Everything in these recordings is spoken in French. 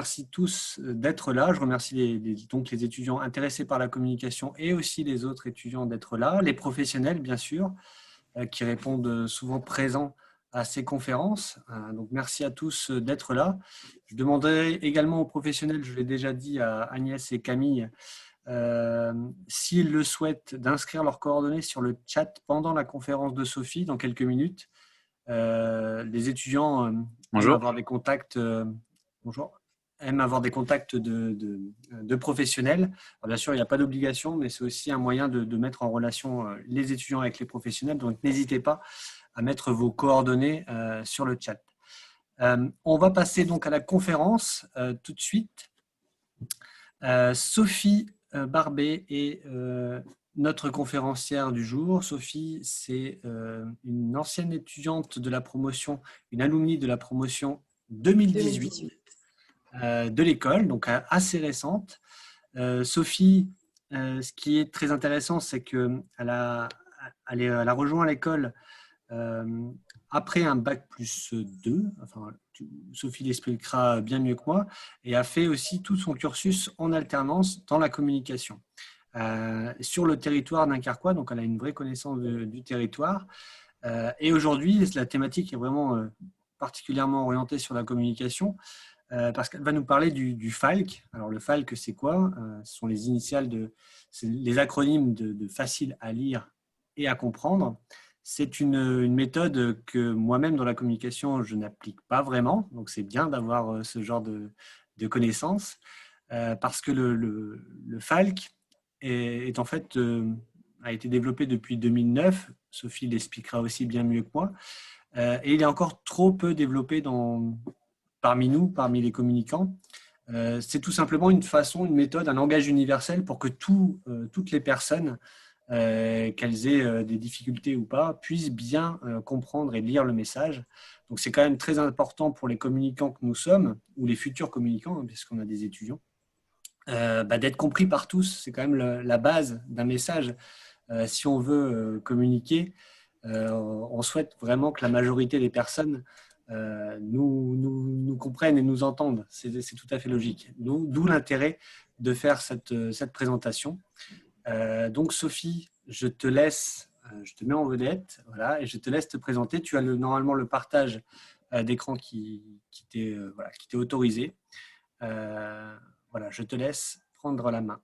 remercie tous d'être là. Je remercie donc les étudiants intéressés par la communication et aussi les autres étudiants d'être là, les professionnels bien sûr, qui répondent souvent présents à ces conférences. Donc merci à tous d'être là. Je demanderai également aux professionnels, je l'ai déjà dit à Agnès et Camille, s'ils le souhaitent, d'inscrire leurs coordonnées sur le chat pendant la conférence de Sophie dans quelques minutes. Les étudiants aiment avoir des contacts, aiment avoir des contacts de professionnels. Alors, bien sûr, il n'y a pas d'obligation, mais c'est aussi un moyen de mettre en relation les étudiants avec les professionnels. Donc, n'hésitez pas à mettre vos coordonnées sur le chat. On va passer donc à la conférence tout de suite. Sophie Barbet est notre conférencière du jour. Sophie, c'est une ancienne étudiante de la promotion, une alumni de la promotion 2018 de l'école, donc assez récente. Sophie, ce qui est très intéressant, c'est qu'elle a rejoint l'école après un bac+2, enfin, Sophie l'expliquera bien mieux que moi, et a fait aussi tout son cursus en alternance dans la communication. Sur le territoire dunkerquois, donc elle a une vraie connaissance du territoire. Et aujourd'hui, la thématique est vraiment particulièrement orientée sur la communication, parce qu'elle va nous parler du FALC. Alors le FALC, c'est quoi? Ce sont les initiales les acronymes de facile à lire et à comprendre. C'est une méthode que moi-même dans la communication, je n'applique pas vraiment. Donc c'est bien d'avoir ce genre de connaissances, parce que le FALC est en fait a été développé depuis 2009. Sophie l'expliquera aussi bien mieux que moi. Et il est encore trop peu développé parmi nous, parmi les communicants. C'est tout simplement une façon, une méthode, un langage universel pour que toutes les personnes, qu'elles aient des difficultés ou pas, puissent bien comprendre et lire le message. Donc c'est quand même très important pour les communicants que nous sommes, ou les futurs communicants, hein, puisqu'on a des étudiants, d'être compris par tous. C'est quand même la base d'un message. Si on veut communiquer, on souhaite vraiment que la majorité des personnes nous comprennent et nous entendent. C'est tout à fait logique. D'où l'intérêt de faire cette présentation. Donc Sophie, je te mets en vedette, voilà, et je te laisse te présenter. Tu as normalement le partage d'écran qui t'est autorisé. Voilà, je te laisse prendre la main.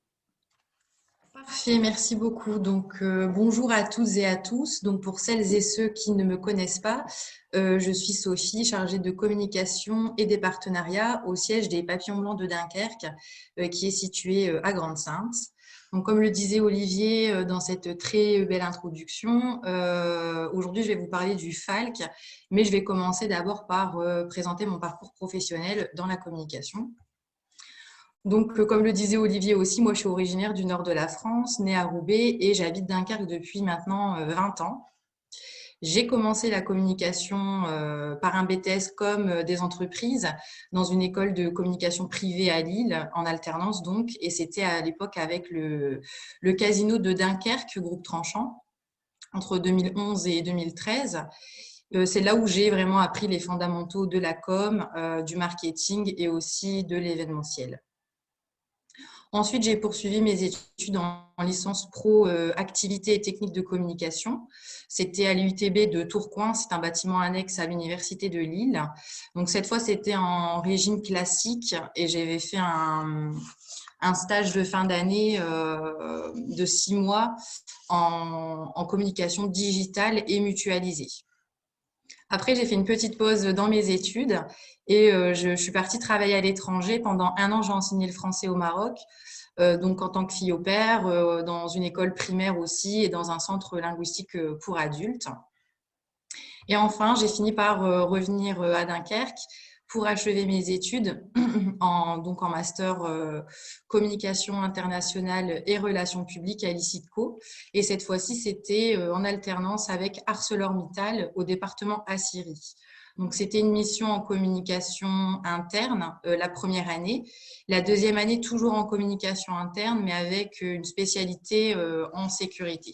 Parfait, merci beaucoup. Donc, bonjour à toutes et à tous. Donc, pour celles et ceux qui ne me connaissent pas, je suis Sophie, chargée de communication et des partenariats au siège des Papillons Blancs de Dunkerque, qui est situé à Grande-Synthe. Donc, comme le disait Olivier dans cette très belle introduction, aujourd'hui, je vais vous parler du FALC, mais je vais commencer d'abord par présenter mon parcours professionnel dans la communication. Donc, comme le disait Olivier aussi, moi, je suis originaire du nord de la France, née à Roubaix, et j'habite Dunkerque depuis maintenant 20 ans. J'ai commencé la communication par un BTS comme des entreprises dans une école de communication privée à Lille, en alternance donc, et c'était à l'époque avec le casino de Dunkerque, groupe Tranchant, entre 2011 et 2013. C'est là où j'ai vraiment appris les fondamentaux de la com, du marketing et aussi de l'événementiel. Ensuite, j'ai poursuivi mes études en licence pro activités et techniques de communication. C'était à l'UTB de Tourcoing, c'est un bâtiment annexe à l'Université de Lille. Donc cette fois, c'était en régime classique et j'avais fait un stage de fin d'année de 6 mois en communication digitale et mutualisée. Après, j'ai fait une petite pause dans mes études et je suis partie travailler à l'étranger. Pendant 1 an, j'ai enseigné le français au Maroc, donc en tant que fille au pair, dans une école primaire aussi et dans un centre linguistique pour adultes. Et enfin, j'ai fini par revenir à Dunkerque pour achever mes études donc en master communication internationale et relations publiques à l'ICITCO. Et cette fois-ci, c'était en alternance avec ArcelorMittal au département Assyrie. Donc, c'était une mission en communication interne la première année. La deuxième année, toujours en communication interne, mais avec une spécialité en sécurité.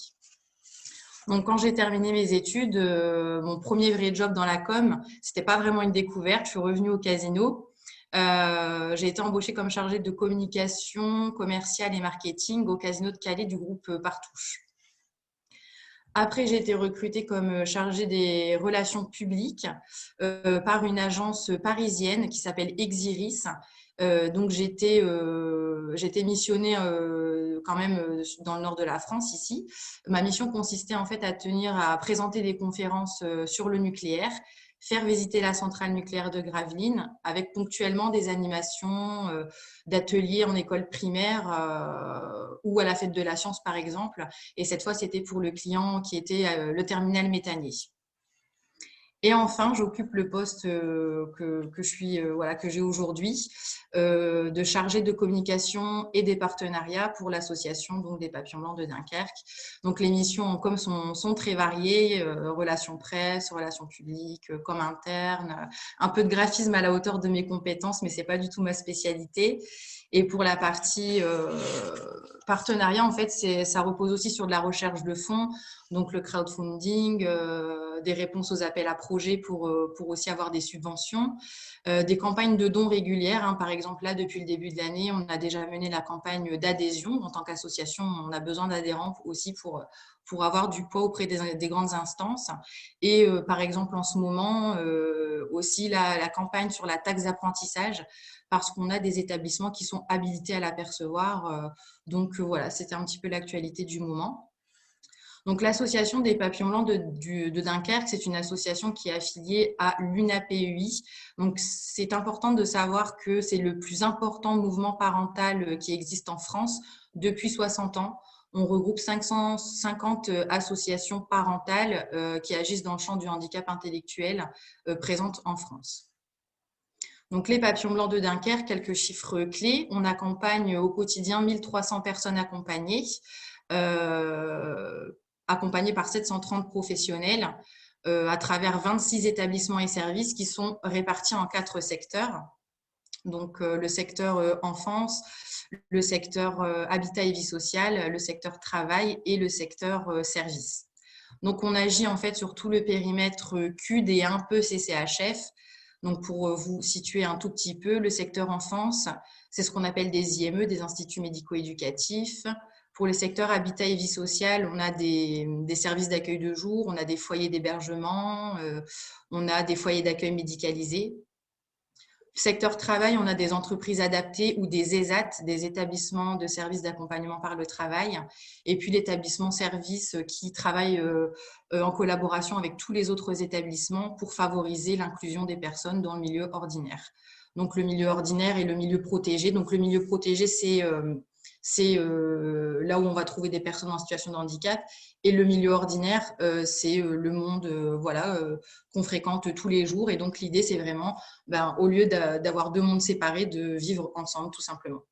Donc, quand j'ai terminé mes études, mon premier vrai job dans la com, c'était pas vraiment une découverte. Je suis revenue au casino J'ai été embauchée comme chargée de communication commerciale et marketing au Casino de Calais du groupe Partouche. Après, j'ai été recrutée comme chargée des relations publiques par une agence parisienne qui s'appelle Exiris. Donc, j'étais missionnée quand même dans le nord de la France, ici. Ma mission consistait en fait à présenter des conférences sur le nucléaire, faire visiter la centrale nucléaire de Gravelines, avec ponctuellement des animations d'ateliers en école primaire ou à la fête de la science, par exemple. Et cette fois, c'était pour le client qui était le terminal méthanier. Et enfin, j'occupe le poste que j'ai aujourd'hui, de chargée de communication et des partenariats pour l'association donc des Papillons Blancs de Dunkerque. Donc les missions en com sont très variées, relations presse, relations publiques, com interne, un peu de graphisme à la hauteur de mes compétences, mais c'est pas du tout ma spécialité. Et pour la partie partenariat, en fait, ça repose aussi sur de la recherche de fonds, donc le crowdfunding, des réponses aux appels à projets pour aussi avoir des subventions, des campagnes de dons régulières. Hein. Par exemple, là, depuis le début de l'année, on a déjà mené la campagne d'adhésion. En tant qu'association, on a besoin d'adhérents aussi pour avoir du poids auprès des grandes instances. Et par exemple, en ce moment, aussi la campagne sur la taxe d'apprentissage, parce qu'on a des établissements qui sont habilités à la percevoir. Donc voilà, c'était un petit peu l'actualité du moment. Donc l'association des Papillons Blancs de Dunkerque, c'est une association qui est affiliée à l'UNAPEI. Donc c'est important de savoir que c'est le plus important mouvement parental qui existe en France depuis 60 ans. On regroupe 550 associations parentales qui agissent dans le champ du handicap intellectuel présentes en France. Donc, les Papillons Blancs de Dunkerque, quelques chiffres clés. On accompagne au quotidien 1300 personnes accompagnées, accompagnées par 730 professionnels à travers 26 établissements et services qui sont répartis en 4 secteurs. Donc, le secteur enfance, le secteur habitat et vie sociale, le secteur travail et le secteur service. Donc, on agit en fait sur tout le périmètre CUD et un peu CCHF. Donc, pour vous situer un tout petit peu, le secteur enfance, c'est ce qu'on appelle des IME, des instituts médico-éducatifs. Pour le secteur habitat et vie sociale, on a des services d'accueil de jour, on a des foyers d'hébergement, on a des foyers d'accueil médicalisés. Secteur travail, on a des entreprises adaptées ou des ESAT, des établissements de services d'accompagnement par le travail, et puis l'établissement service qui travaille en collaboration avec tous les autres établissements pour favoriser l'inclusion des personnes dans le milieu ordinaire. Donc le milieu ordinaire et le milieu protégé. Donc le milieu protégé, c'est là où on va trouver des personnes en situation de handicap. Et le milieu ordinaire, c'est le monde qu'on fréquente tous les jours. Et donc, l'idée, c'est vraiment, au lieu d'avoir 2 mondes séparés, de vivre ensemble, tout simplement.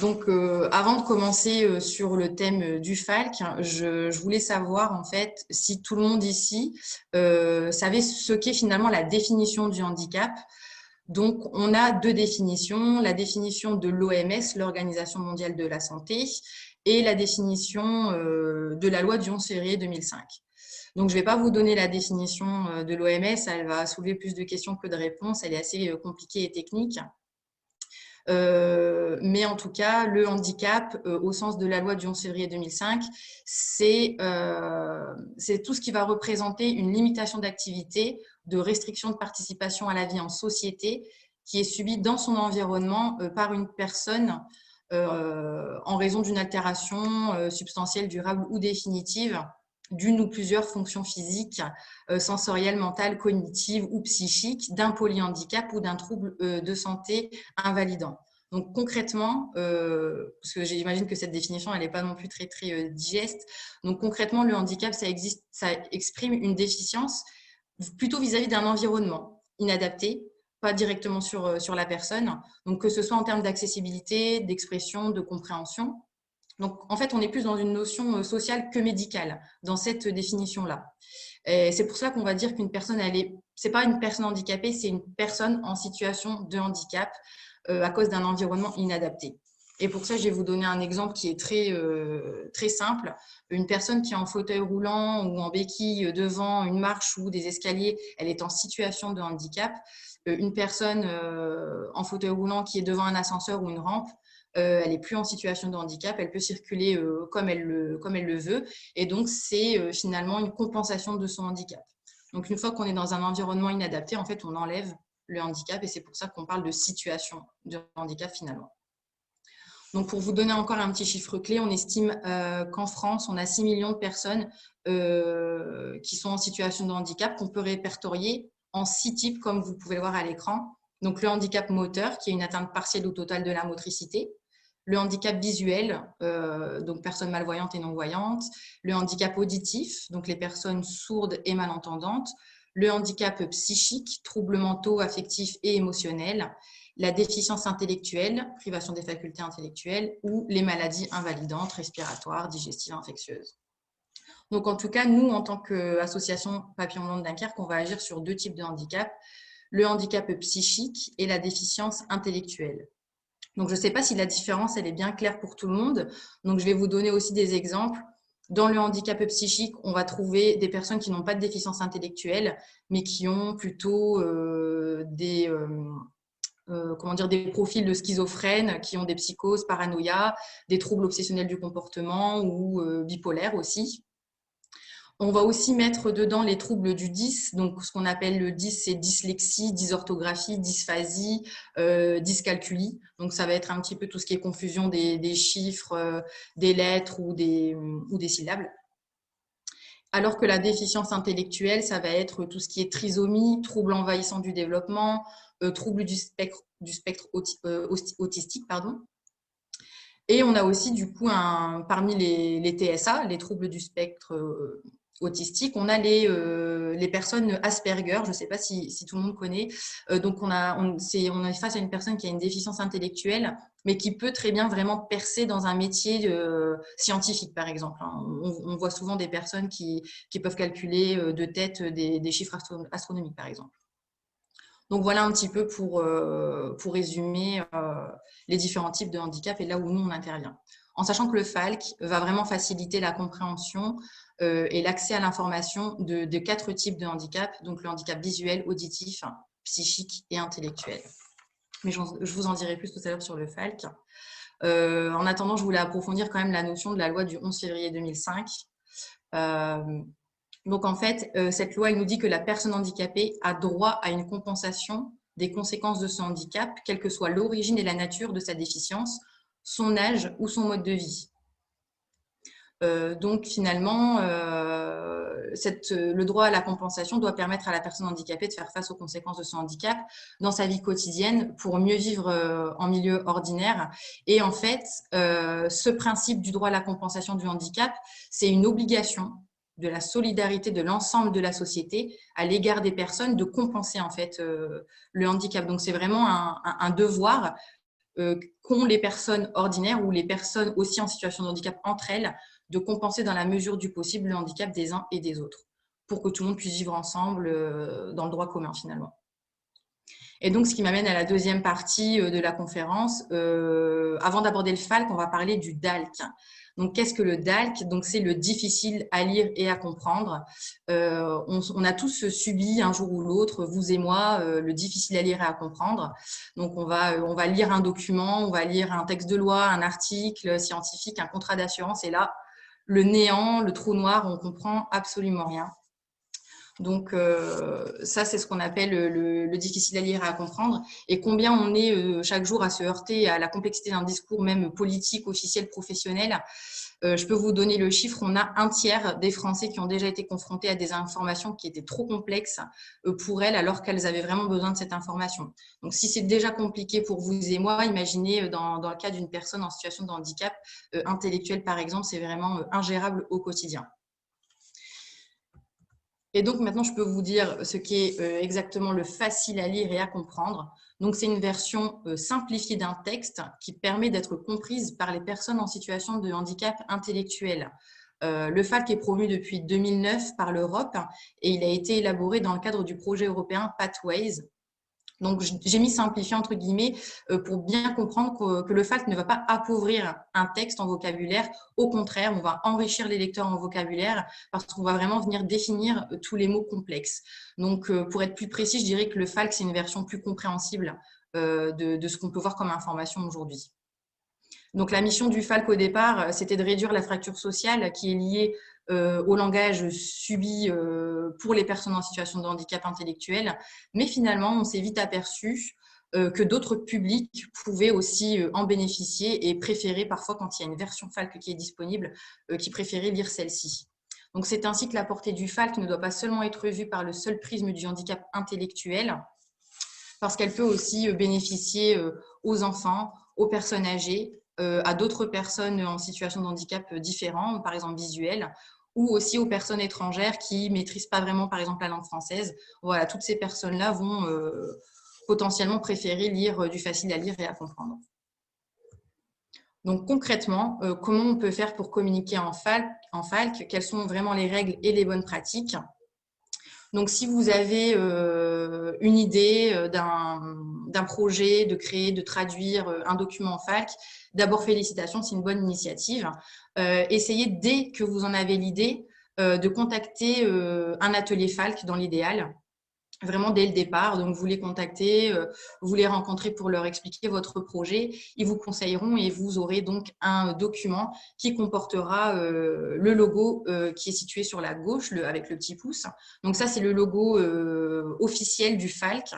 Donc, avant de commencer sur le thème du FALC, je voulais savoir, en fait, si tout le monde ici savait ce qu'est finalement la définition du handicap. Donc, on a 2 définitions, la définition de l'OMS, l'Organisation mondiale de la santé, et la définition de la loi du 11 février 2005. Donc, je ne vais pas vous donner la définition de l'OMS, elle va soulever plus de questions que de réponses, elle est assez compliquée et technique. Mais en tout cas, le handicap, au sens de la loi du 11 février 2005, c'est tout ce qui va représenter une limitation d'activité, de restriction de participation à la vie en société qui est subie dans son environnement par une personne en raison d'une altération substantielle, durable ou définitive d'une ou plusieurs fonctions physiques, sensorielles, mentales, cognitives ou psychiques, d'un polyhandicap ou d'un trouble de santé invalidant. Donc concrètement, parce que j'imagine que cette définition, elle n'est pas non plus très, très digeste. Donc concrètement, le handicap, ça exprime une déficience plutôt vis-à-vis d'un environnement inadapté, pas directement sur la personne. Donc que ce soit en termes d'accessibilité, d'expression, de compréhension. Donc, en fait, on est plus dans une notion sociale que médicale dans cette définition-là. C'est pour ça qu'on va dire qu'une personne, c'est pas une personne handicapée, c'est une personne en situation de handicap à cause d'un environnement inadapté. Et pour ça, je vais vous donner un exemple qui est très simple. Une personne qui est en fauteuil roulant ou en béquille devant une marche ou des escaliers, elle est en situation de handicap. Une personne en fauteuil roulant qui est devant un ascenseur ou une rampe, elle n'est plus en situation de handicap, elle peut circuler comme elle le veut. Et donc, c'est finalement une compensation de son handicap. Donc, une fois qu'on est dans un environnement inadapté, en fait, on enlève le handicap et c'est pour ça qu'on parle de situation de handicap finalement. Donc, pour vous donner encore un petit chiffre clé, on estime qu'en France, on a 6 millions de personnes qui sont en situation de handicap qu'on peut répertorier en 6 types, comme vous pouvez le voir à l'écran. Donc, le handicap moteur, qui est une atteinte partielle ou totale de la motricité. Le handicap visuel, donc personnes malvoyantes et non-voyantes. Le handicap auditif, donc les personnes sourdes et malentendantes. Le handicap psychique, troubles mentaux, affectifs et émotionnels. La déficience intellectuelle, privation des facultés intellectuelles, ou les maladies invalidantes, respiratoires, digestives, infectieuses. Donc, en tout cas, nous, en tant qu'association Papillon Blond de Dunkerque, on va agir sur 2 types de handicap, le handicap psychique et la déficience intellectuelle. Donc, je ne sais pas si la différence, elle est bien claire pour tout le monde. Donc, je vais vous donner aussi des exemples. Dans le handicap psychique, on va trouver des personnes qui n'ont pas de déficience intellectuelle, mais qui ont plutôt des profils de schizophrènes, qui ont des psychoses, paranoïa, des troubles obsessionnels du comportement ou bipolaires aussi. On va aussi mettre dedans les troubles du 10. Donc, ce qu'on appelle le 10, c'est dyslexie, dysorthographie, dysphasie, dyscalculie. Donc, ça va être un petit peu tout ce qui est confusion des chiffres, des lettres ou des syllabes. Alors que la déficience intellectuelle, ça va être tout ce qui est trisomie, trouble envahissant du développement, trouble du spectre autistique, pardon. Et on a aussi, du coup, parmi les TSA, les troubles du spectre autistique, on a les personnes Asperger, je ne sais pas si tout le monde connaît. Donc, on est face à une personne qui a une déficience intellectuelle, mais qui peut très bien vraiment percer dans un métier scientifique, par exemple. On voit souvent des personnes qui peuvent calculer de tête des chiffres astronomiques, par exemple. Donc, voilà un petit peu pour résumer les différents types de handicap et là où nous, on intervient. En sachant que le FALC va vraiment faciliter la compréhension et l'accès à l'information de 4 types de handicap, donc le handicap visuel, auditif, psychique et intellectuel. Mais je vous en dirai plus tout à l'heure sur le FALC. En attendant, je voulais approfondir quand même la notion de la loi du 11 février 2005. Donc, en fait, cette loi, elle nous dit que la personne handicapée a droit à une compensation des conséquences de son handicap, quelle que soit l'origine et la nature de sa déficience, son âge ou son mode de vie. Donc, finalement, le droit à la compensation doit permettre à la personne handicapée de faire face aux conséquences de son handicap dans sa vie quotidienne pour mieux vivre en milieu ordinaire. Et en fait, ce principe du droit à la compensation du handicap, c'est une obligation de la solidarité de l'ensemble de la société à l'égard des personnes de compenser en fait le handicap. Donc, c'est vraiment un devoir qu'ont les personnes ordinaires ou les personnes aussi en situation de handicap entre elles de compenser dans la mesure du possible le handicap des uns et des autres pour que tout le monde puisse vivre ensemble dans le droit commun finalement. Et donc, ce qui m'amène à la deuxième partie de la conférence. Avant d'aborder le FALC, on va parler du DALC. Donc, qu'est-ce que le DALC? Donc, c'est le difficile à lire et à comprendre. On a tous subi un jour ou l'autre, vous et moi, le difficile à lire et à comprendre. Donc, on va lire un document, on va lire un texte de loi, un article scientifique, un contrat d'assurance. Et là, le néant, le trou noir, on comprend absolument rien. Donc, ça, c'est ce qu'on appelle le difficile à lire et à comprendre. Et combien on est chaque jour à se heurter à la complexité d'un discours, même politique, officiel, professionnel. Je peux vous donner le chiffre. On a un tiers des Français qui ont déjà été confrontés à des informations qui étaient trop complexes pour elles, alors qu'elles avaient vraiment besoin de cette information. Donc, si c'est déjà compliqué pour vous et moi, imaginez dans le cas d'une personne en situation de handicap intellectuel, par exemple, c'est vraiment ingérable au quotidien. Et donc, maintenant, je peux vous dire ce qu'est exactement le facile à lire et à comprendre. Donc, c'est une version simplifiée d'un texte qui permet d'être comprise par les personnes en situation de handicap intellectuel. Le FALC est promu depuis 2009 par l'Europe et il a été élaboré dans le cadre du projet européen Pathways. Donc, j'ai mis simplifié entre guillemets pour bien comprendre que le FALC ne va pas appauvrir un texte en vocabulaire. Au contraire, on va enrichir les lecteurs en vocabulaire parce qu'on va vraiment venir définir tous les mots complexes. Donc, pour être plus précis, je dirais que le FALC, c'est une version plus compréhensible de ce qu'on peut voir comme information aujourd'hui. Donc, la mission du FALC au départ, c'était de réduire la fracture sociale qui est liée au langage subi pour les personnes en situation de handicap intellectuel. Mais finalement, on s'est vite aperçu que d'autres publics pouvaient aussi en bénéficier et préférer parfois, quand il y a une version FALC qui est disponible, qui préféraient lire celle-ci. Donc, c'est ainsi que la portée du FALC ne doit pas seulement être vue par le seul prisme du handicap intellectuel, parce qu'elle peut aussi bénéficier aux enfants, aux personnes âgées, à d'autres personnes en situation de handicap différents, par exemple visuels, ou aussi aux personnes étrangères qui ne maîtrisent pas vraiment, par exemple, la langue française. Voilà, toutes ces personnes-là vont potentiellement préférer lire du facile à lire et à comprendre. Donc concrètement, comment on peut faire pour communiquer en FALC? Quelles sont vraiment les règles et les bonnes pratiques? Donc, si vous avez une idée d'un projet, de créer, de traduire un document en FALC, d'abord félicitations, c'est une bonne initiative. Essayez dès que vous en avez l'idée de contacter un atelier FALC dans l'idéal. Vraiment dès le départ, donc vous les contactez, vous les rencontrez pour leur expliquer votre projet, ils vous conseilleront et vous aurez donc un document qui comportera le logo qui est situé sur la gauche avec le petit pouce. Donc ça, c'est le logo officiel du FALC.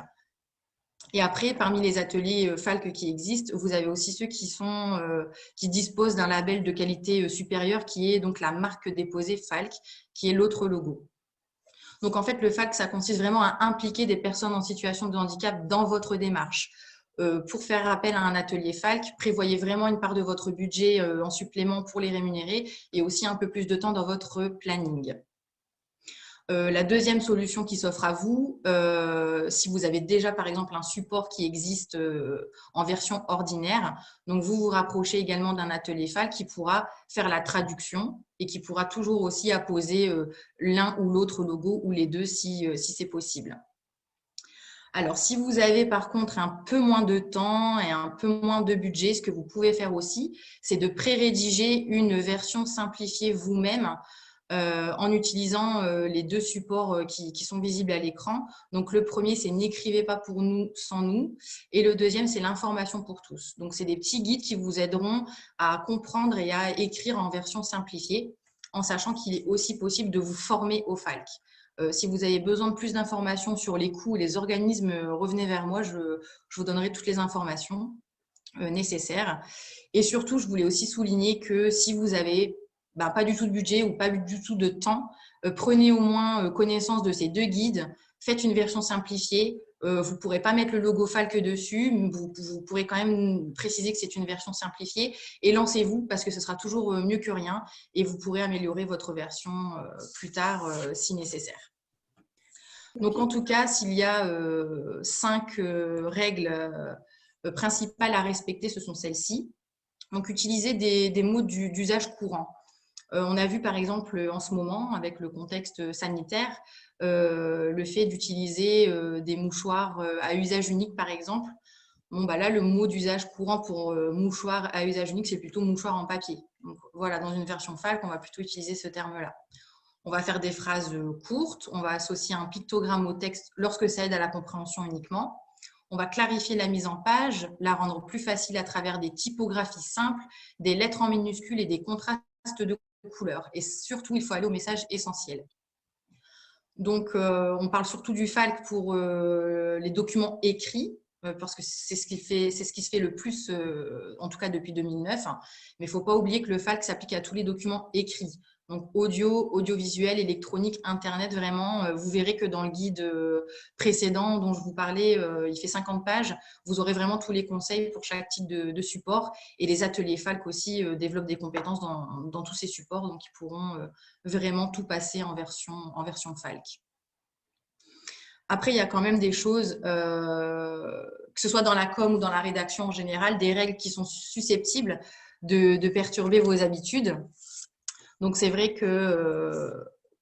Et après, parmi les ateliers FALC qui existent, vous avez aussi ceux qui disposent d'un label de qualité supérieure qui est donc la marque déposée FALC, qui est l'autre logo. Donc, en fait, le FALC, ça consiste vraiment à impliquer des personnes en situation de handicap dans votre démarche. Pour faire appel à un atelier FALC, prévoyez vraiment une part de votre budget en supplément pour les rémunérer et aussi un peu plus de temps dans votre planning. La deuxième solution qui s'offre à vous, si vous avez déjà par exemple un support qui existe en version ordinaire, donc vous vous rapprochez également d'un atelier FALC qui pourra faire la traduction et qui pourra toujours aussi apposer l'un ou l'autre logo ou les deux si c'est possible. Alors, si vous avez par contre un peu moins de temps et un peu moins de budget, ce que vous pouvez faire aussi, c'est de pré-rédiger une version simplifiée vous-même en utilisant les deux supports qui sont visibles à l'écran. Donc, le premier, c'est « N'écrivez pas pour nous sans nous » et le deuxième, c'est « L'information pour tous ». Donc, c'est des petits guides qui vous aideront à comprendre et à écrire en version simplifiée, en sachant qu'il est aussi possible de vous former au FALC. Si vous avez besoin de plus d'informations sur les coûts et les organismes, revenez vers moi, je vous donnerai toutes les informations nécessaires. Et surtout, je voulais aussi souligner que si vous avez pas du tout de budget ou pas du tout de temps, prenez au moins connaissance de ces deux guides, faites une version simplifiée. Vous ne pourrez pas mettre le logo FALC dessus, vous pourrez quand même préciser que c'est une version simplifiée et lancez-vous parce que ce sera toujours mieux que rien et vous pourrez améliorer votre version plus tard si nécessaire. Donc en tout cas, s'il y a 5 règles principales à respecter, ce sont celles-ci. Donc utiliser des mots d'usage courant. On a vu par exemple en ce moment, avec le contexte sanitaire, le fait d'utiliser des mouchoirs à usage unique par exemple. Bon, là, le mot d'usage courant pour mouchoir à usage unique, c'est plutôt mouchoir en papier. Donc voilà, dans une version FALC, on va plutôt utiliser ce terme-là. On va faire des phrases courtes, on va associer un pictogramme au texte lorsque ça aide à la compréhension uniquement. On va clarifier la mise en page, la rendre plus facile à travers des typographies simples, des lettres en minuscules et des contrastes de couleurs. Et surtout, il faut aller au message essentiel. Donc, on parle surtout du FALC pour les documents écrits, parce que c'est ce qui se fait le plus, en tout cas depuis 2009. Mais il ne faut pas oublier que le FALC s'applique à tous les documents écrits. Donc, audiovisuel, électronique, Internet, vraiment. Vous verrez que dans le guide précédent dont je vous parlais, il fait 50 pages. Vous aurez vraiment tous les conseils pour chaque type de support. Et les ateliers FALC aussi développent des compétences dans tous ces supports. Donc, ils pourront vraiment tout passer en version FALC. Après, il y a quand même des choses, que ce soit dans la com ou dans la rédaction en général, des règles qui sont susceptibles de perturber vos habitudes. Donc, c'est vrai que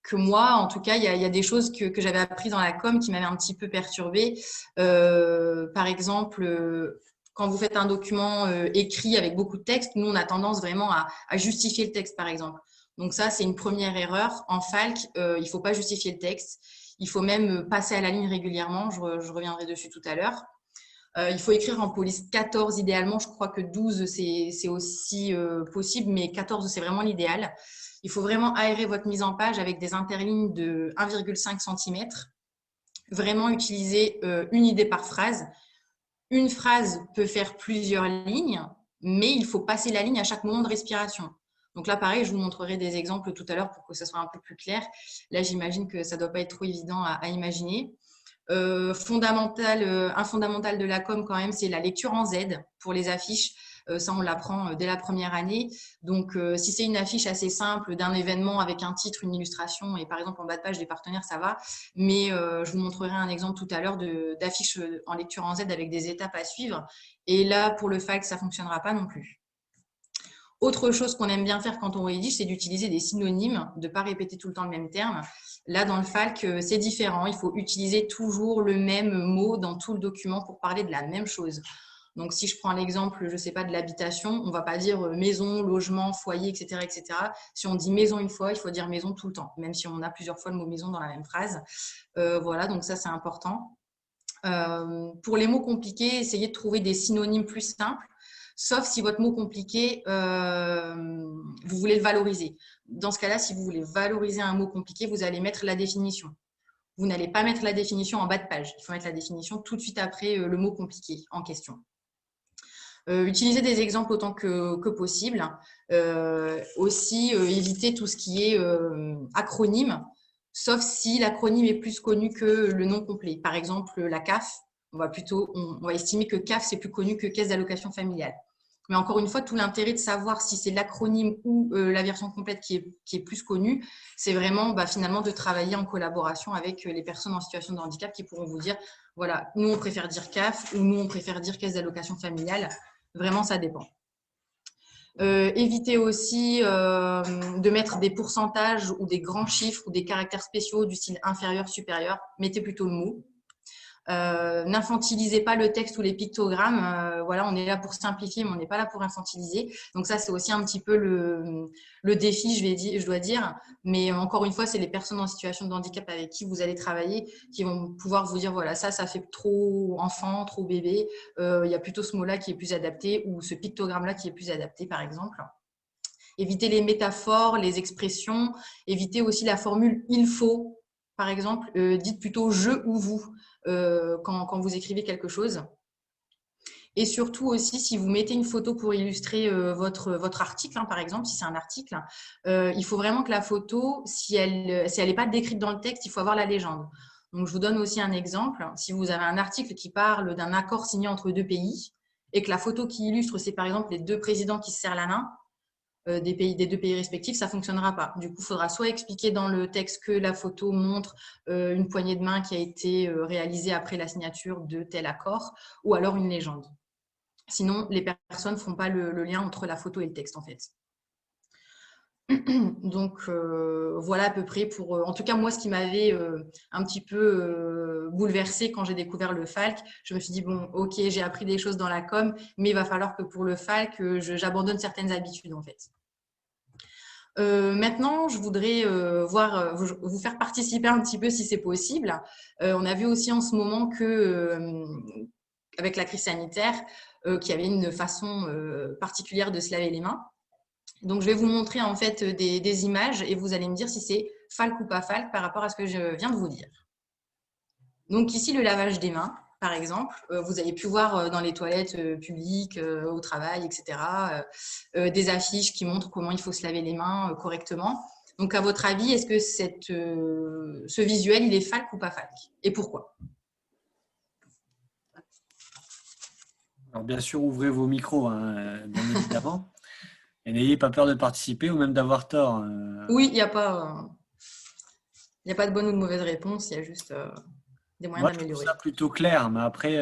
que moi, en tout cas, il y a des choses que j'avais apprises dans la com qui m'avaient un petit peu perturbée. Par exemple, quand vous faites un document écrit avec beaucoup de texte, nous, on a tendance vraiment à justifier le texte, par exemple. Donc ça, c'est une première erreur. En Falc, il ne faut pas justifier le texte. Il faut même passer à la ligne régulièrement. Je reviendrai dessus tout à l'heure. Il faut écrire en police 14 idéalement. Je crois que 12, c'est aussi possible, mais 14, c'est vraiment l'idéal. Il faut vraiment aérer votre mise en page avec des interlignes de 1,5 cm. Vraiment utiliser une idée par phrase. Une phrase peut faire plusieurs lignes, mais il faut passer la ligne à chaque moment de respiration. Donc là, pareil, je vous montrerai des exemples tout à l'heure pour que ça soit un peu plus clair. Là, j'imagine que ça ne doit pas être trop évident à imaginer. Un fondamental de la com quand même, c'est la lecture en Z pour les affiches. Ça, on l'apprend dès la première année. Donc, si c'est une affiche assez simple d'un événement avec un titre, une illustration, et par exemple en bas de page des partenaires, ça va. Mais je vous montrerai un exemple tout à l'heure d'affiches en lecture en Z avec des étapes à suivre. Et là, pour le fac, ça ne fonctionnera pas non plus. Autre chose qu'on aime bien faire quand on rédige, c'est d'utiliser des synonymes, de ne pas répéter tout le temps le même terme. Là, dans le FALC, c'est différent. Il faut utiliser toujours le même mot dans tout le document pour parler de la même chose. Donc, si je prends l'exemple, je ne sais pas, de l'habitation, on ne va pas dire maison, logement, foyer, etc., etc. Si on dit maison une fois, il faut dire maison tout le temps, même si on a plusieurs fois le mot maison dans la même phrase. Voilà, donc ça, c'est important. Pour les mots compliqués, essayez de trouver des synonymes plus simples, sauf si votre mot compliqué, vous voulez le valoriser. Dans ce cas-là, si vous voulez valoriser un mot compliqué, vous allez mettre la définition. Vous n'allez pas mettre la définition en bas de page. Il faut mettre la définition tout de suite après le mot compliqué en question. Utilisez des exemples autant que possible. Aussi, évitez tout ce qui est acronyme, sauf si l'acronyme est plus connu que le nom complet. Par exemple, la CAF, on va estimer que CAF, c'est plus connu que Caisse d'allocation familiale. Mais encore une fois, tout l'intérêt de savoir si c'est l'acronyme ou la version complète qui est plus connue, c'est vraiment finalement de travailler en collaboration avec les personnes en situation de handicap qui pourront vous dire, voilà, nous on préfère dire CAF ou nous on préfère dire Caisse d'allocation familiale. Vraiment, ça dépend. Évitez aussi de mettre des pourcentages ou des grands chiffres ou des caractères spéciaux du style inférieur, supérieur. Mettez plutôt le mot. N'infantilisez pas le texte ou les pictogrammes. Voilà, on est là pour simplifier, mais on n'est pas là pour infantiliser. Donc ça, c'est aussi un petit peu le défi, je dois dire. Mais encore une fois, c'est les personnes en situation de handicap avec qui vous allez travailler qui vont pouvoir vous dire, voilà, ça fait trop enfant, trop bébé. Il y a plutôt ce mot-là qui est plus adapté ou ce pictogramme-là qui est plus adapté, par exemple. Évitez les métaphores, les expressions. Évitez aussi la formule « il faut ». Par exemple, dites plutôt « je » ou « vous ». Quand vous écrivez quelque chose. Et surtout aussi, si vous mettez une photo pour illustrer votre article, par exemple, si c'est un article, il faut vraiment que la photo, si elle n'est pas décrite dans le texte, il faut avoir la légende. Donc, je vous donne aussi un exemple. Si vous avez un article qui parle d'un accord signé entre deux pays et que la photo qui illustre, c'est par exemple les deux présidents qui se serrent la main, des deux pays respectifs, ça ne fonctionnera pas. Du coup, il faudra soit expliquer dans le texte que la photo montre une poignée de main qui a été réalisée après la signature de tel accord, ou alors une légende. Sinon, les personnes ne feront pas le lien entre la photo et le texte, en fait. Donc, voilà à peu près pour… en tout cas, moi, ce qui m'avait un petit peu bouleversée quand j'ai découvert le FALC, je me suis dit, bon, ok, j'ai appris des choses dans la com, mais il va falloir que pour le FALC, j'abandonne certaines habitudes, en fait. Maintenant, je voudrais vous faire participer un petit peu si c'est possible. On a vu aussi en ce moment que, avec la crise sanitaire, qu'il y avait une façon particulière de se laver les mains. Donc, je vais vous montrer en fait des images et vous allez me dire si c'est FALC ou pas FALC par rapport à ce que je viens de vous dire. Donc, ici, le lavage des mains, par exemple. Vous avez pu voir dans les toilettes publiques, au travail, etc., des affiches qui montrent comment il faut se laver les mains correctement. Donc, à votre avis, est-ce que ce visuel, il est FALC ou pas FALC? Et pourquoi? Alors, bien sûr, ouvrez vos micros, bien évidemment. Et n'ayez pas peur de participer ou même d'avoir tort. Oui, il n'y a pas de bonne ou de mauvaise réponse, il y a juste des moyens Moi, je trouve d'améliorer. ça plutôt clair, mais après,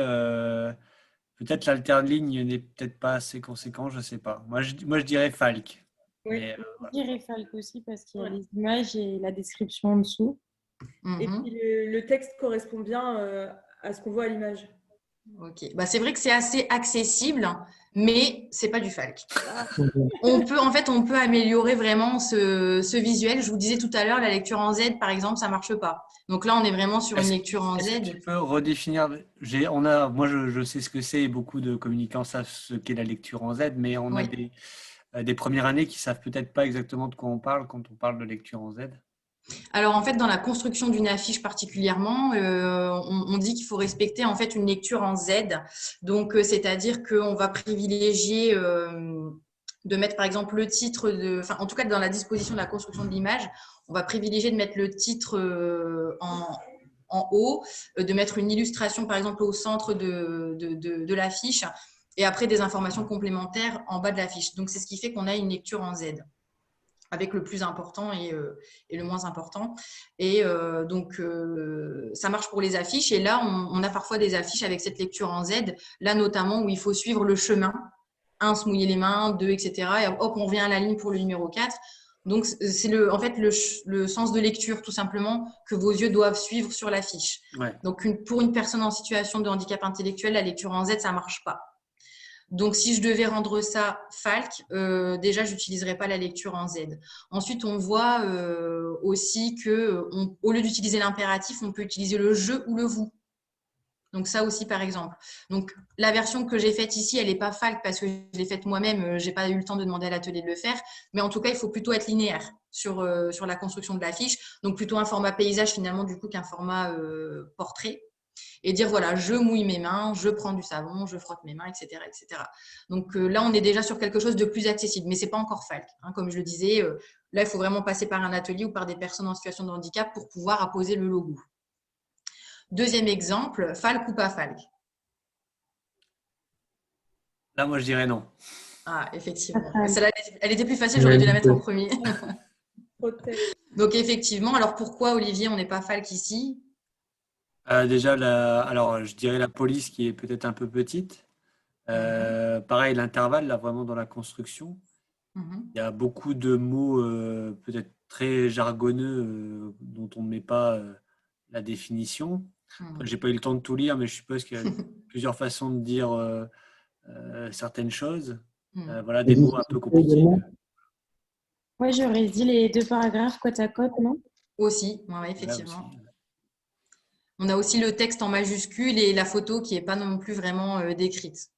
peut-être l'alterligne n'est peut-être pas assez conséquent, je ne sais pas. Moi, je dirais Falk. Oui, Mais, je dirais Falk aussi parce qu'il y a les images et la description en dessous. Mhm. Et puis le texte correspond bien à ce qu'on voit à l'image. Ok. Bah, c'est vrai que c'est assez accessible, mais c'est pas du Falk. On peut améliorer vraiment ce visuel. Je vous disais tout à l'heure, la lecture en Z, par exemple, ça marche pas. Donc là, on est vraiment sur une lecture en est-ce que Z. tu peux redéfinir, moi je sais ce que c'est et beaucoup de communicants savent ce qu'est la lecture en Z, mais on a Oui. des premières années qui savent peut-être pas exactement de quoi on parle quand on parle de lecture en Z. Alors en fait, dans la construction d'une affiche particulièrement, on dit qu'il faut respecter en fait une lecture en Z. Donc c'est-à-dire qu'on va privilégier de mettre par exemple le titre enfin en tout cas dans la disposition de la construction de l'image, on va privilégier de mettre le titre en haut, de mettre une illustration par exemple au centre de l'affiche et après des informations complémentaires en bas de l'affiche. Donc c'est ce qui fait qu'on a une lecture en Z, avec le plus important et le moins important. Et ça marche pour les affiches. Et là, on a parfois des affiches avec cette lecture en Z, là notamment où il faut suivre le chemin. 1, se mouiller les mains, 2, etc. Et hop, on revient à la ligne pour le numéro 4. Donc, c'est en fait le sens de lecture, tout simplement, que vos yeux doivent suivre sur l'affiche. Ouais. Donc, pour une personne en situation de handicap intellectuel, la lecture en Z, ça ne marche pas. Donc, si je devais rendre ça Falk, déjà, je n'utiliserais pas la lecture en Z. Ensuite, on voit aussi qu'au lieu d'utiliser l'impératif, on peut utiliser le je ou le vous. Donc, ça aussi, par exemple. Donc, la version que j'ai faite ici, elle n'est pas Falk parce que je l'ai faite moi-même. Je n'ai pas eu le temps de demander à l'atelier de le faire. Mais en tout cas, il faut plutôt être linéaire sur la construction de l'affiche. Donc, plutôt un format paysage finalement, du coup, qu'un format portrait. Et dire voilà, je mouille mes mains, je prends du savon, je frotte mes mains, etc. etc. Donc là, on est déjà sur quelque chose de plus accessible, mais ce n'est pas encore Falk. Hein, comme je le disais, là, il faut vraiment passer par un atelier ou par des personnes en situation de handicap pour pouvoir apposer le logo. Deuxième exemple, Falk ou pas Falk? Là, moi je dirais non. Ah, effectivement. Celle-là, elle était plus facile, j'aurais dû la mettre en premier. Donc effectivement, alors pourquoi, Olivier, on n'est pas Falk ici? Déjà, alors je dirais la police qui est peut-être un peu petite. Pareil, l'intervalle, là, vraiment dans la construction. Il y a beaucoup de mots peut-être très jargonneux dont on ne met pas la définition. J'ai pas eu le temps de tout lire, mais je suppose qu'il y a plusieurs façons de dire certaines choses. Voilà, des mots un peu compliqués. Ouais, j'aurais dit les 2 paragraphes côte à côte, non? Aussi, ouais, Voilà effectivement. aussi. On a aussi le texte en majuscule et la photo qui n'est pas non plus vraiment décrite.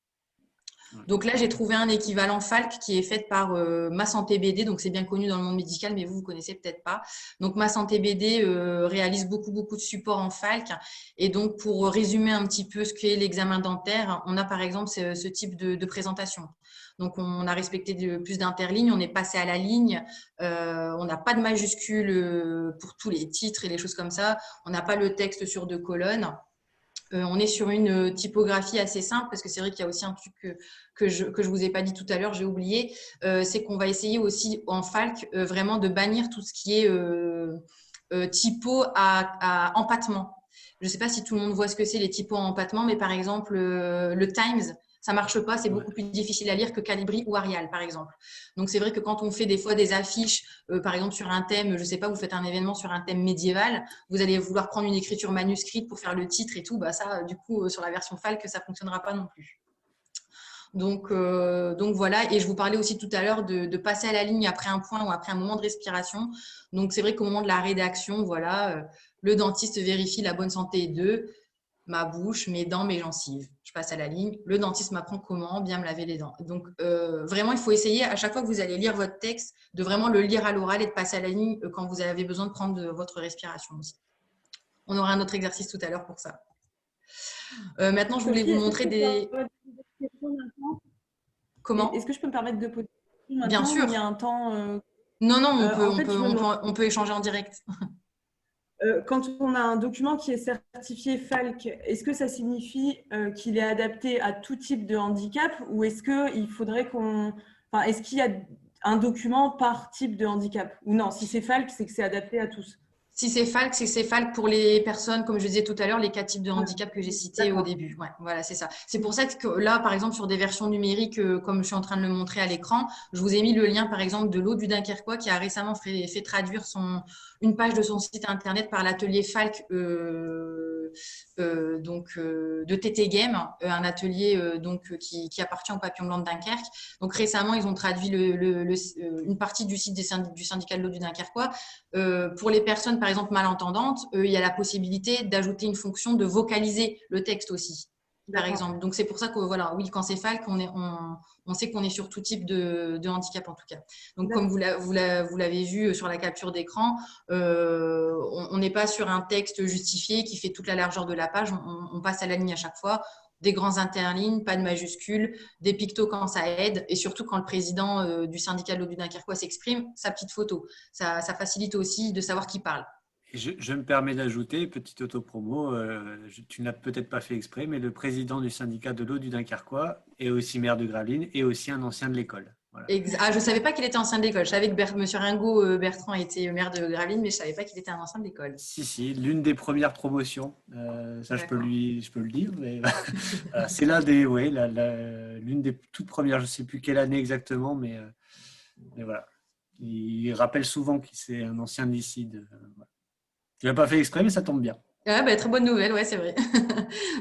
Donc là, j'ai trouvé un équivalent Falk qui est fait par Ma Santé BD. Donc, c'est bien connu dans le monde médical, mais vous connaissez peut-être pas. Donc, Ma Santé BD réalise beaucoup de supports en Falk. Et donc, pour résumer un petit peu ce qu'est l'examen dentaire, on a par exemple ce type de présentation. Donc, on a respecté plus d'interlignes, on est passé à la ligne, on n'a pas de majuscules pour tous les titres et les choses comme ça. On n'a pas le texte sur 2 colonnes. On est sur une typographie assez simple parce que c'est vrai qu'il y a aussi un truc que je vous ai pas dit tout à l'heure, j'ai oublié, c'est qu'on va essayer aussi en Falk vraiment de bannir tout ce qui est typo à empattement. Je ne sais pas si tout le monde voit ce que c'est les typos à empattement, mais par exemple le Times, ça marche pas, c'est beaucoup plus difficile à lire que Calibri ou Arial, par exemple. Donc c'est vrai que quand on fait des fois des affiches, par exemple sur un thème, je sais pas, vous faites un événement sur un thème médiéval, vous allez vouloir prendre une écriture manuscrite pour faire le titre et tout, bah ça, du coup, sur la version Falk, ça fonctionnera pas non plus. Donc voilà, et je vous parlais aussi tout à l'heure de passer à la ligne après un point ou après un moment de respiration. Donc c'est vrai qu'au moment de la rédaction, voilà, le dentiste vérifie la bonne santé de ma bouche, mes dents, mes gencives. Je passe à la ligne. Le dentiste m'apprend comment bien me laver les dents. Donc, vraiment, il faut essayer à chaque fois que vous allez lire votre texte, de vraiment le lire à l'oral et de passer à la ligne quand vous avez besoin de prendre votre respiration aussi. On aura un autre exercice tout à l'heure pour ça. Maintenant, je voulais vous montrer des… Comment? Est-ce que je peux me permettre de poser une question Bien maintenant sûr. ou il y a un temps Non, on peut échanger en direct. Quand on a un document qui est certifié Falk, est-ce que ça signifie qu'il est adapté à tout type de handicap ou est-ce qu'il faudrait Enfin, est-ce qu'il y a un document par type de handicap? Ou non, si c'est Falk, c'est que c'est adapté à tous. Si c'est Falck, c'est Falck pour les personnes, comme je disais tout à l'heure, les 4 types de handicap que j'ai cités au début. Ouais, voilà, c'est ça. C'est pour ça que là, par exemple, sur des versions numériques, comme je suis en train de le montrer à l'écran, je vous ai mis le lien, par exemple, de l'Eau du Dunkerquois qui a récemment fait traduire une page de son site internet par l'atelier Falck de TT Game, un atelier qui appartient au Papillon Blanc de Dunkerque. Donc récemment, ils ont traduit une partie du site du syndicat de l'Eau du Dunkerquois. Pour les personnes, par exemple, malentendantes, il y a la possibilité d'ajouter une fonction de vocaliser le texte aussi, par exemple. Donc, c'est pour ça que, voilà, oui, quand c'est Falck, on sait qu'on est sur tout type de handicap, en tout cas. Donc, comme vous l'avez vu sur la capture d'écran, on n'est pas sur un texte justifié qui fait toute la largeur de la page. On passe à la ligne à chaque fois. Des grands interlignes, pas de majuscules, des pictos quand ça aide, et surtout quand le président du syndicat de l'eau du Dunkerquois s'exprime, sa petite photo. Ça facilite aussi de savoir qui parle. Et je me permets d'ajouter, petite autopromo, tu n'as peut-être pas fait exprès, mais le président du syndicat de l'eau du Dunkerquois est aussi maire de Gravelines et aussi un ancien de l'école. Voilà. Je ne savais pas qu'il était ancien de l'école. Je savais que M. Ringot Bertrand était maire de Gravelines, mais je ne savais pas qu'il était un ancien de l'école. Si, l'une des premières promotions. Ça, je peux le dire. Mais voilà, c'est l'une des toutes premières. Je ne sais plus quelle année exactement, mais voilà. Il rappelle souvent qu'il c'est un ancien de l'ICID. Voilà. Tu n'as pas fait exprès, mais ça tombe bien. Très bonne nouvelle, ouais, c'est vrai.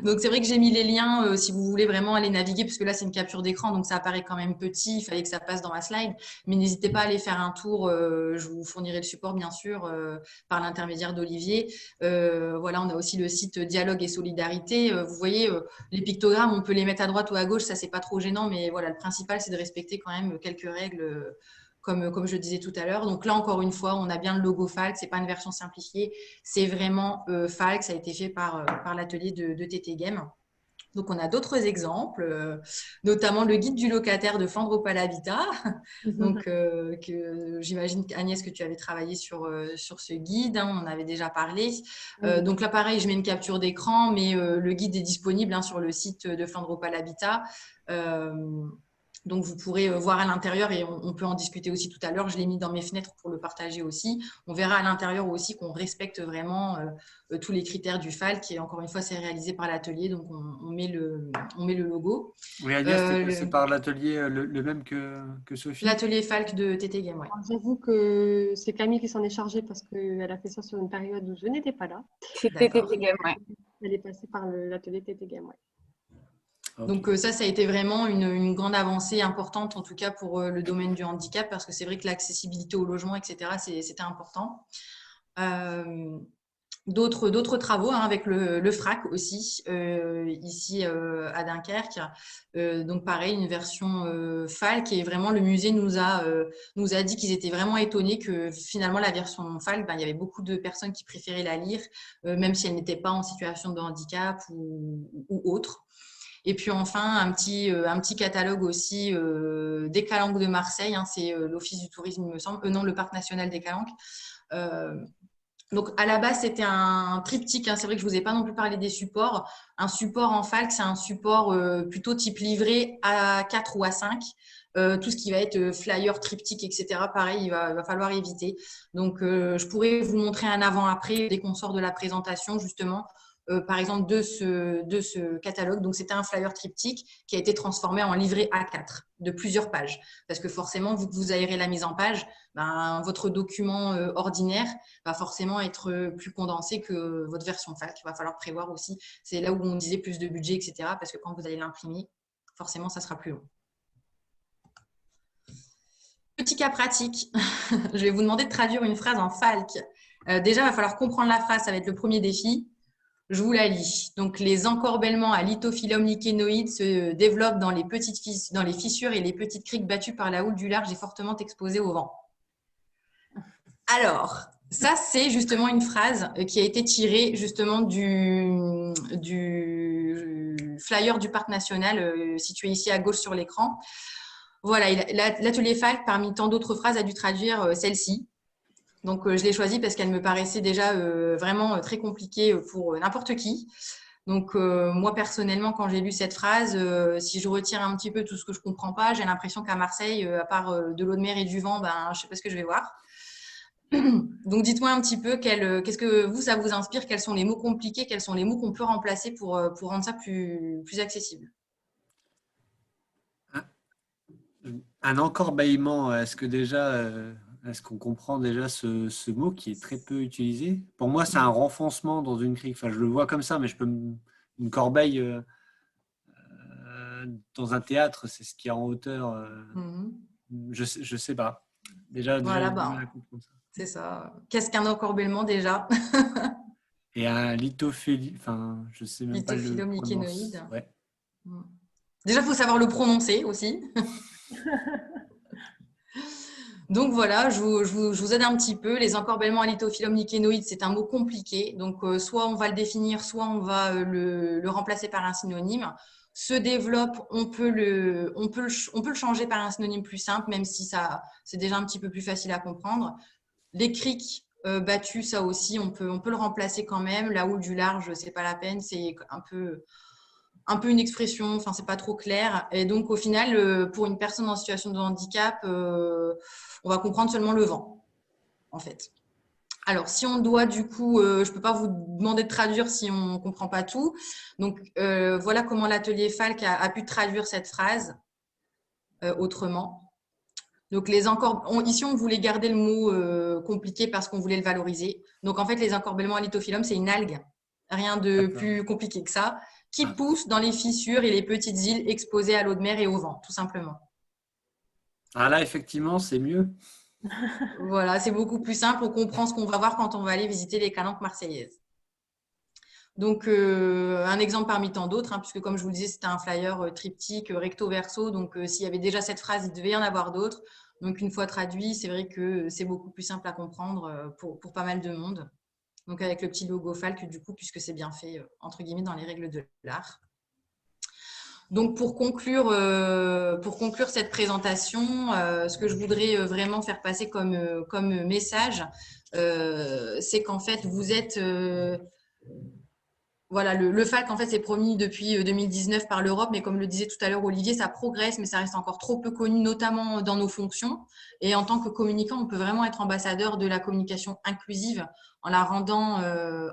Donc, c'est vrai que j'ai mis les liens si vous voulez vraiment aller naviguer, parce que là, c'est une capture d'écran, donc ça apparaît quand même petit. Il fallait que ça passe dans ma slide. Mais n'hésitez pas à aller faire un tour. Je vous fournirai le support, bien sûr, par l'intermédiaire d'Olivier. Voilà, on a aussi le site Dialogue et Solidarité. Vous voyez, les pictogrammes, on peut les mettre à droite ou à gauche. Ça, c'est pas trop gênant. Mais voilà, le principal, c'est de respecter quand même quelques règles. Comme je disais tout à l'heure. Donc là, encore une fois, on a bien le logo Falck. Ce n'est pas une version simplifiée. C'est vraiment Falck. Ça a été fait par l'atelier de TT Game. Donc, on a d'autres exemples, notamment le guide du locataire de Flandre-Opale Habitat. Donc, j'imagine, Agnès, que tu avais travaillé sur ce guide. On en avait déjà parlé. Donc là, pareil, je mets une capture d'écran, mais le guide est disponible sur le site de Flandre-Opale Habitat. Donc, vous pourrez voir à l'intérieur et on peut en discuter aussi tout à l'heure. Je l'ai mis dans mes fenêtres pour le partager aussi. On verra à l'intérieur aussi qu'on respecte vraiment tous les critères du Falck. Et encore une fois, c'est réalisé par l'atelier. Donc, on met le logo. Oui, Agnès, c'est par l'atelier le même que Sophie. L'atelier Falck de TT Game, oui. J'avoue que c'est Camille qui s'en est chargée parce qu'elle a fait ça sur une période où je n'étais pas là. C'était TT Game, oui. Elle est passée par l'atelier TT Game, oui. Okay. Donc ça a été vraiment une grande avancée importante, en tout cas pour le domaine du handicap, parce que c'est vrai que l'accessibilité au logement, etc., c'était important. D'autres travaux avec le FRAC aussi, ici à Dunkerque. Donc pareil, une version Falck, et vraiment le musée nous a dit qu'ils étaient vraiment étonnés que finalement la version Falck, il y avait beaucoup de personnes qui préféraient la lire, même si elles n'étaient pas en situation de handicap ou autre. Et puis enfin, un petit catalogue aussi des Calanques de Marseille. C'est l'Office du tourisme, il me semble. Non, le Parc national des Calanques. Donc, à la base, c'était un triptyque. C'est vrai que je ne vous ai pas non plus parlé des supports. Un support en Falck, c'est un support plutôt type livret à 4 ou à 5. Tout ce qui va être flyer, triptyque, etc. Pareil, il va falloir éviter. Donc, je pourrais vous montrer un avant-après dès qu'on sort de la présentation, justement. Par exemple, de ce catalogue. Donc, c'était un flyer triptyque qui a été transformé en livret A4 de plusieurs pages. Parce que forcément, vu que vous aérez la mise en page, votre document ordinaire va forcément être plus condensé que votre version Falck. Il va falloir prévoir aussi. C'est là où on disait plus de budget, etc. Parce que quand vous allez l'imprimer, forcément, ça sera plus long. Petit cas pratique. Je vais vous demander de traduire une phrase en Falck. Déjà, il va falloir comprendre la phrase. Ça va être le premier défi. Je vous la lis. Donc, les encorbellements à lithophyllum lichénoïde se développent dans les fissures et les petites criques battues par la houle du large et fortement exposées au vent. Alors, ça, c'est justement une phrase qui a été tirée justement du flyer du Parc national situé ici à gauche sur l'écran. Voilà, l'atelier Falck, parmi tant d'autres phrases, a dû traduire celle-ci. Donc, je l'ai choisie parce qu'elle me paraissait déjà vraiment très compliquée pour n'importe qui. Donc, moi, personnellement, quand j'ai lu cette phrase, si je retire un petit peu tout ce que je ne comprends pas, j'ai l'impression qu'à Marseille, à part de l'eau de mer et du vent, je ne sais pas ce que je vais voir. Donc, dites-moi un petit peu qu'est-ce que vous, ça vous inspire, quels sont les mots compliqués, quels sont les mots qu'on peut remplacer pour rendre ça plus accessible. Un encorbeillement, est-ce que déjà, est-ce qu'on comprend déjà ce mot qui est très peu utilisé? Pour moi, c'est un renfoncement dans une crique. Enfin, je le vois comme ça, mais une corbeille dans un théâtre, c'est ce qu'il y a en hauteur. Je sais pas. Déjà, Voilà, j'ai du mal à comprendre ça. c'est ça. Qu'est-ce qu'un encorbellement déjà? Et un lithophélie, enfin, je sais même pas le Lithophilum prononcer. lichenoïde. Ouais. Déjà, il faut savoir le prononcer aussi. Donc voilà, je vous aide un petit peu. Les encorbellements à lithophilum lichénoïde, c'est un mot compliqué. Donc soit on va le définir, soit on va le remplacer par un synonyme. Se développe, on peut le changer par un synonyme plus simple, même si c'est déjà un petit peu plus facile à comprendre. Les criques battues, ça aussi, on peut le remplacer quand même. La houle du large, c'est pas la peine, c'est un peu une expression, enfin c'est pas trop clair. Et donc au final, pour une personne en situation de handicap, on va comprendre seulement le vent, en fait. Alors si on doit du coup, je peux pas vous demander de traduire si on comprend pas tout. Donc voilà comment l'atelier Falk a pu traduire cette phrase autrement. Donc ici on voulait garder le mot compliqué parce qu'on voulait le valoriser. Donc en fait les encorbellements à lithophyllum, c'est une algue, rien de plus compliqué que ça, qui pousse dans les fissures et les petites îles exposées à l'eau de mer et au vent, tout simplement. Ah là, effectivement, c'est mieux. Voilà, c'est beaucoup plus simple, on comprend ce qu'on va voir quand on va aller visiter les calanques marseillaises. Donc un exemple parmi tant d'autres, puisque comme je vous le disais, c'était un flyer triptyque recto verso, donc s'il y avait déjà cette phrase, il devait y en avoir d'autres. Donc une fois traduit, c'est vrai que c'est beaucoup plus simple à comprendre pour pas mal de monde. Donc avec le petit logo Falk du coup, puisque c'est bien fait entre guillemets dans les règles de l'art. Donc pour conclure cette présentation, ce que je voudrais vraiment faire passer comme message, c'est qu'en fait vous êtes voilà, le FALC, en fait, c'est promis depuis 2019 par l'Europe, mais comme le disait tout à l'heure Olivier, ça progresse, mais ça reste encore trop peu connu, notamment dans nos fonctions. Et en tant que communicant, on peut vraiment être ambassadeur de la communication inclusive en la rendant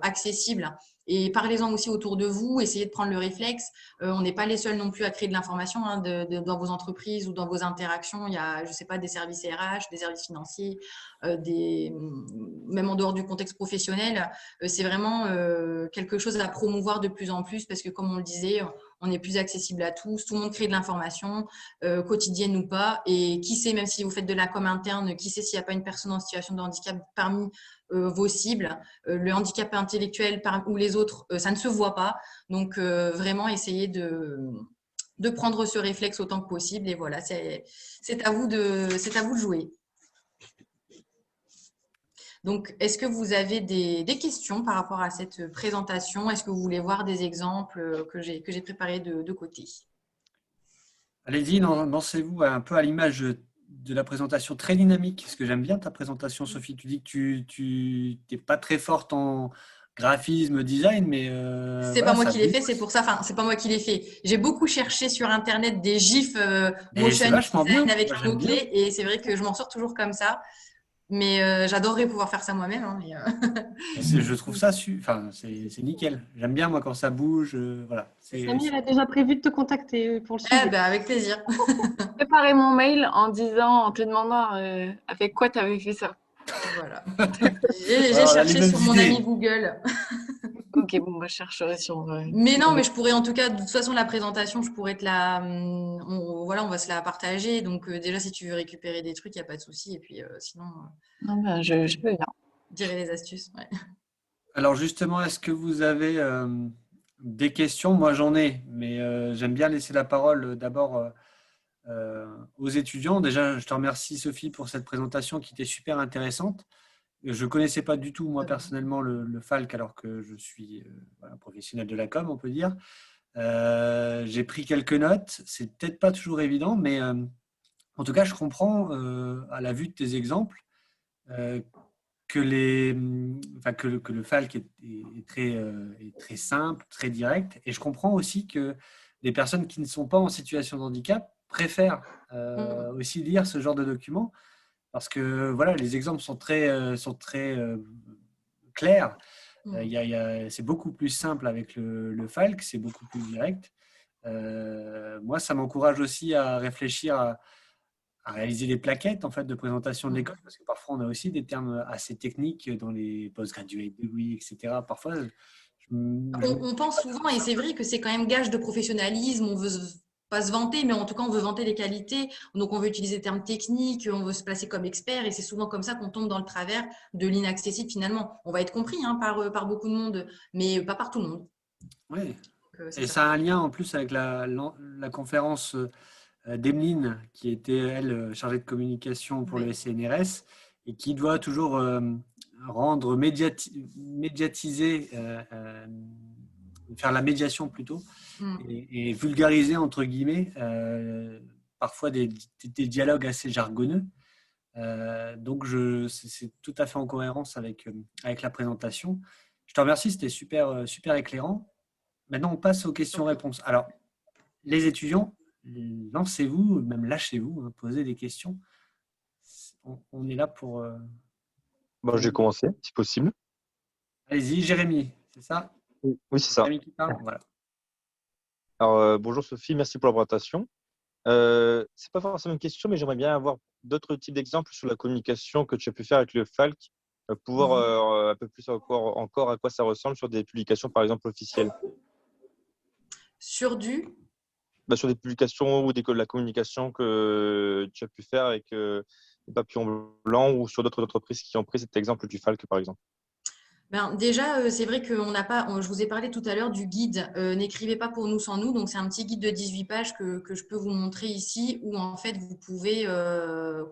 accessible. Et parlez-en aussi autour de vous, essayez de prendre le réflexe. On n'est pas les seuls non plus à créer de l'information dans vos entreprises ou dans vos interactions. Il y a, je sais pas, des services RH, des services financiers, même en dehors du contexte professionnel. C'est vraiment quelque chose à promouvoir de plus en plus parce que, comme on le disait, on est plus accessible à tous. Tout le monde crée de l'information, quotidienne ou pas. Et qui sait, même si vous faites de la com interne, qui sait s'il n'y a pas une personne en situation de handicap parmi vos cibles. Le handicap intellectuel ou les autres, ça ne se voit pas. Donc, vraiment, essayez de prendre ce réflexe autant que possible. Et voilà, c'est à vous de jouer. Donc, est-ce que vous avez des questions par rapport à cette présentation? Est-ce que vous voulez voir des exemples que j'ai préparés de côté? Allez-y, lancez-vous un peu à l'image de la présentation très dynamique, parce que j'aime bien ta présentation, Sophie. Tu dis que tu n'es pas très forte en graphisme, design, mais C'est voilà, pas moi ça qui l'ai fait, bouge. c'est pour ça. Enfin, c'est pas moi qui l'ai fait. J'ai beaucoup cherché sur Internet des gifs Et c'est motion vachement bien. design avec Moi, un j'aime bien. mot-clé, et c'est vrai que je m'en sors toujours comme ça. Mais j'adorerais pouvoir faire ça moi-même. Je trouve ça enfin, c'est nickel. J'aime bien, moi, quand ça bouge. Voilà. Samy, elle a déjà prévu de te contacter pour le suivi. Ben, avec plaisir. Préparé mon mail en te demandant avec quoi tu avais fait ça. Voilà. J'ai Alors, on a les cherché mêmes sur mon idées. ami Google. Ok, bon, moi je chercherai sur. Mais non, mais je pourrais en tout cas, de toute façon, la présentation, je pourrais te la. Voilà, on va se la partager. Donc, déjà, si tu veux récupérer des trucs, il n'y a pas de souci. Et puis, sinon, Non, ben, je veux bien. je dirai les astuces. Ouais. Alors, justement, est-ce que vous avez des questions? Moi, j'en ai, mais j'aime bien laisser la parole d'abord aux étudiants. Déjà, je te remercie, Sophie, pour cette présentation qui était super intéressante. Je ne connaissais pas du tout, moi, personnellement, le Falk, alors que je suis voilà, professionnel de la com, on peut dire. J'ai pris quelques notes. C'est peut-être pas toujours évident, mais en tout cas, je comprends, à la vue de tes exemples, que le Falk est très simple, très direct. Et je comprends aussi que les personnes qui ne sont pas en situation de handicap préfèrent aussi lire ce genre de documents. parce que voilà, les exemples sont très clairs. C'est beaucoup plus simple avec le Falc, c'est beaucoup plus direct. Moi, ça m'encourage aussi à réfléchir à réaliser des plaquettes en fait, de présentation de l'école, parce que parfois on a aussi des termes assez techniques dans les postgraduate degree, etc. Parfois, On pense souvent, et c'est vrai que c'est quand même gage de professionnalisme, on veut pas se vanter, mais en tout cas, on veut vanter les qualités. Donc, on veut utiliser des termes techniques, on veut se placer comme expert, et c'est souvent comme ça qu'on tombe dans le travers de l'inaccessible finalement. On va être compris par beaucoup de monde, mais pas par tout le monde. Oui. C'est Et ça. ça a un lien en plus avec la conférence d'Emeline, qui était, elle, chargée de communication pour le CNRS, et qui doit toujours rendre médiatiser, faire la médiation plutôt, et vulgariser, entre guillemets, parfois des dialogues assez jargonneux. Donc, c'est tout à fait en cohérence avec la présentation. Je te remercie, c'était super, super éclairant. Maintenant, on passe aux questions-réponses. Alors, les étudiants, lancez-vous, même lâchez-vous, hein, posez des questions. On est là pour… Bon, je vais commencer, si possible. Allez-y, Jérémy, c'est ça? Oui, c'est ça. Jérémy qui parle, voilà. Alors, bonjour Sophie, merci pour la présentation. C'est pas forcément une question, mais j'aimerais bien avoir d'autres types d'exemples sur la communication que tu as pu faire avec le Falc, pouvoir un peu plus encore à quoi ça ressemble sur des publications, par exemple, officielles. Sur du Sur des publications ou de la communication que tu as pu faire avec les Papillons Blancs ou sur d'autres entreprises qui ont pris cet exemple du Falc, par exemple. Déjà, c'est vrai qu'on n'a pas, je vous ai parlé tout à l'heure du guide N'écrivez pas pour nous sans nous. Donc, c'est un petit guide de 18 pages que je peux vous montrer ici où en fait, vous pouvez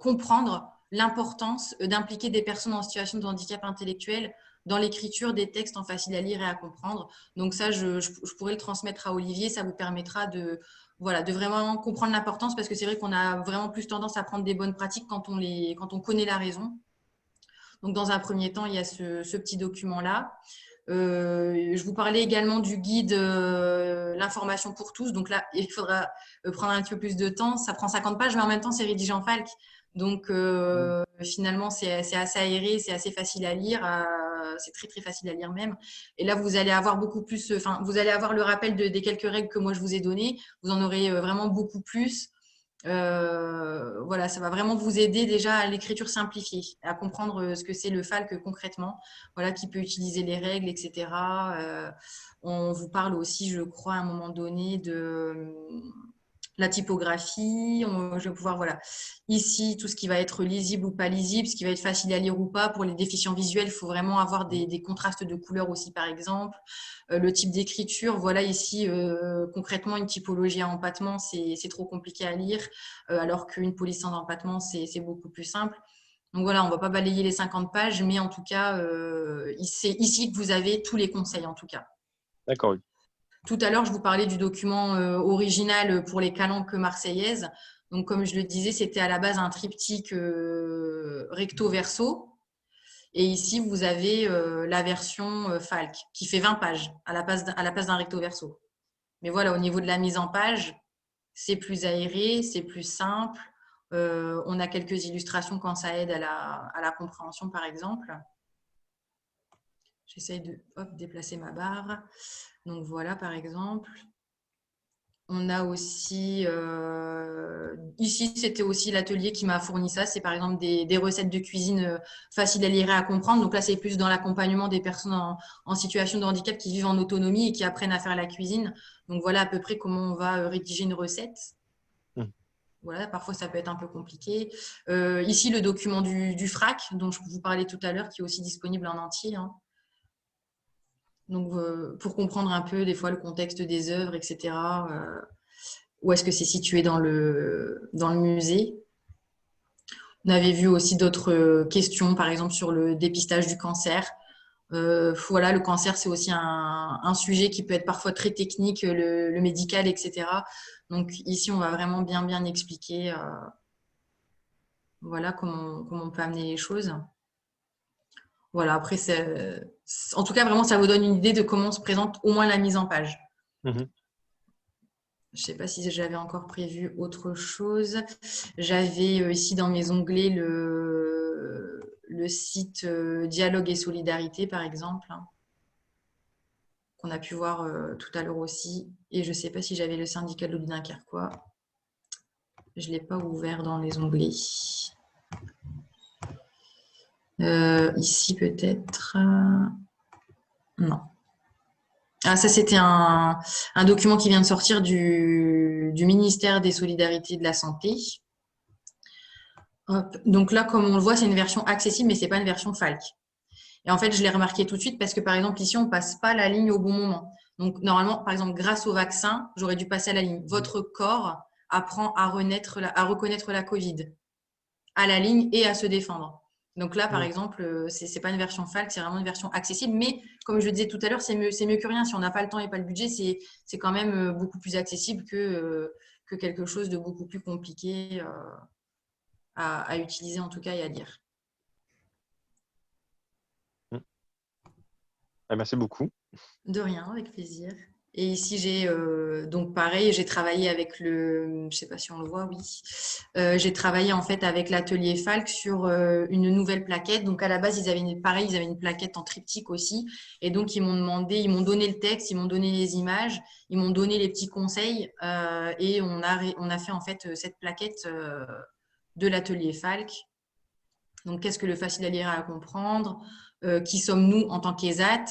comprendre l'importance d'impliquer des personnes en situation de handicap intellectuel dans l'écriture des textes en facile à lire et à comprendre. Donc, ça, je pourrais le transmettre à Olivier. Ça vous permettra de vraiment comprendre l'importance parce que c'est vrai qu'on a vraiment plus tendance à prendre des bonnes pratiques quand on connaît la raison. Donc, dans un premier temps, il y a ce petit document-là. Je vous parlais également du guide L'information pour tous. Donc là, il faudra prendre un petit peu plus de temps. Ça prend 50 pages, mais en même temps, c'est rédigé en Falc. Donc, finalement, c'est assez aéré, c'est assez facile à lire. C'est très, très facile à lire même. Et là, vous allez avoir beaucoup plus… vous allez avoir le rappel des quelques règles que moi, je vous ai données. Vous en aurez vraiment beaucoup plus. Ça va vraiment vous aider déjà à l'écriture simplifiée, à comprendre ce que c'est le Falc concrètement, qui peut utiliser les règles, etc. On vous parle aussi, je crois, à un moment donné de la typographie. Je vais pouvoir, ici, tout ce qui va être lisible ou pas lisible, ce qui va être facile à lire ou pas. Pour les déficients visuels, il faut vraiment avoir des contrastes de couleurs aussi, par exemple. Le type d'écriture, ici, concrètement, une typologie à empattement, c'est trop compliqué à lire, alors qu'une police sans empattement, c'est beaucoup plus simple. Donc on ne va pas balayer les 50 pages, mais en tout cas, c'est ici que vous avez tous les conseils, en tout cas. D'accord, oui. Tout à l'heure, je vous parlais du document original pour les calanques marseillaises. Donc, comme je le disais, c'était à la base un triptyque recto-verso. Et ici, vous avez la version Falc qui fait 20 pages à la place d'un recto-verso. Mais voilà, au niveau de la mise en page, c'est plus aéré, c'est plus simple. On a quelques illustrations quand ça aide à la compréhension, par exemple. J'essaye de déplacer ma barre. Donc voilà, par exemple. On a aussi, ici, c'était aussi l'atelier qui m'a fourni ça. C'est par exemple des recettes de cuisine faciles à lire et à comprendre. Donc là, c'est plus dans l'accompagnement des personnes en situation de handicap qui vivent en autonomie et qui apprennent à faire la cuisine. Donc voilà à peu près comment on va rédiger une recette. Voilà, parfois ça peut être un peu compliqué. Ici, le document du FRAC, dont je vous parlais tout à l'heure, qui est aussi disponible en entier. Donc, pour comprendre un peu, des fois, le contexte des œuvres, etc. Où est-ce que c'est situé dans le musée. On avait vu aussi d'autres questions, par exemple, sur le dépistage du cancer. Le cancer, c'est aussi un sujet qui peut être parfois très technique, le médical, etc. Donc, ici, on va vraiment bien expliquer comment on peut amener les choses. Voilà, après, en tout cas, vraiment, ça vous donne une idée de comment se présente au moins la mise en page. Je ne sais pas si j'avais encore prévu autre chose. J'avais ici dans mes onglets le site Dialogue et Solidarité, par exemple, hein, qu'on a pu voir tout à l'heure aussi. Et je ne sais pas si j'avais le syndicat de l'Audun-Dunkerquois. Je ne l'ai pas ouvert dans les onglets. Ici, peut-être. Non. Ah, ça, c'était un document qui vient de sortir du ministère des Solidarités et de la Santé. Hop. Donc là, comme on le voit, c'est une version accessible, mais ce n'est pas une version FALC. Et en fait, je l'ai remarqué tout de suite parce que, par exemple, ici, on ne passe pas la ligne au bon moment. Donc, normalement, par exemple, grâce au vaccin, j'aurais dû passer à la ligne. Votre corps apprend à reconnaître la Covid, à la ligne et à se défendre. Donc là, par exemple, ce n'est pas une version FALC, c'est vraiment une version accessible. Mais comme je le disais tout à l'heure, c'est mieux que rien. Si on n'a pas le temps et pas le budget, c'est quand même beaucoup plus accessible que quelque chose de beaucoup plus compliqué à utiliser en tout cas et à lire. Merci beaucoup. De rien, avec plaisir. Et ici, j'ai donc pareil, j'ai travaillé avec je ne sais pas si on le voit, oui. J'ai travaillé en fait avec l'atelier Falk sur une nouvelle plaquette. Donc à la base, ils avaient une plaquette en triptyque aussi. Et donc ils m'ont donné le texte, ils m'ont donné les images, ils m'ont donné les petits conseils et on a fait en fait cette plaquette de l'atelier Falk. Donc qu'est-ce que le facile à lire et à comprendre? Qui sommes-nous en tant qu'ESAT?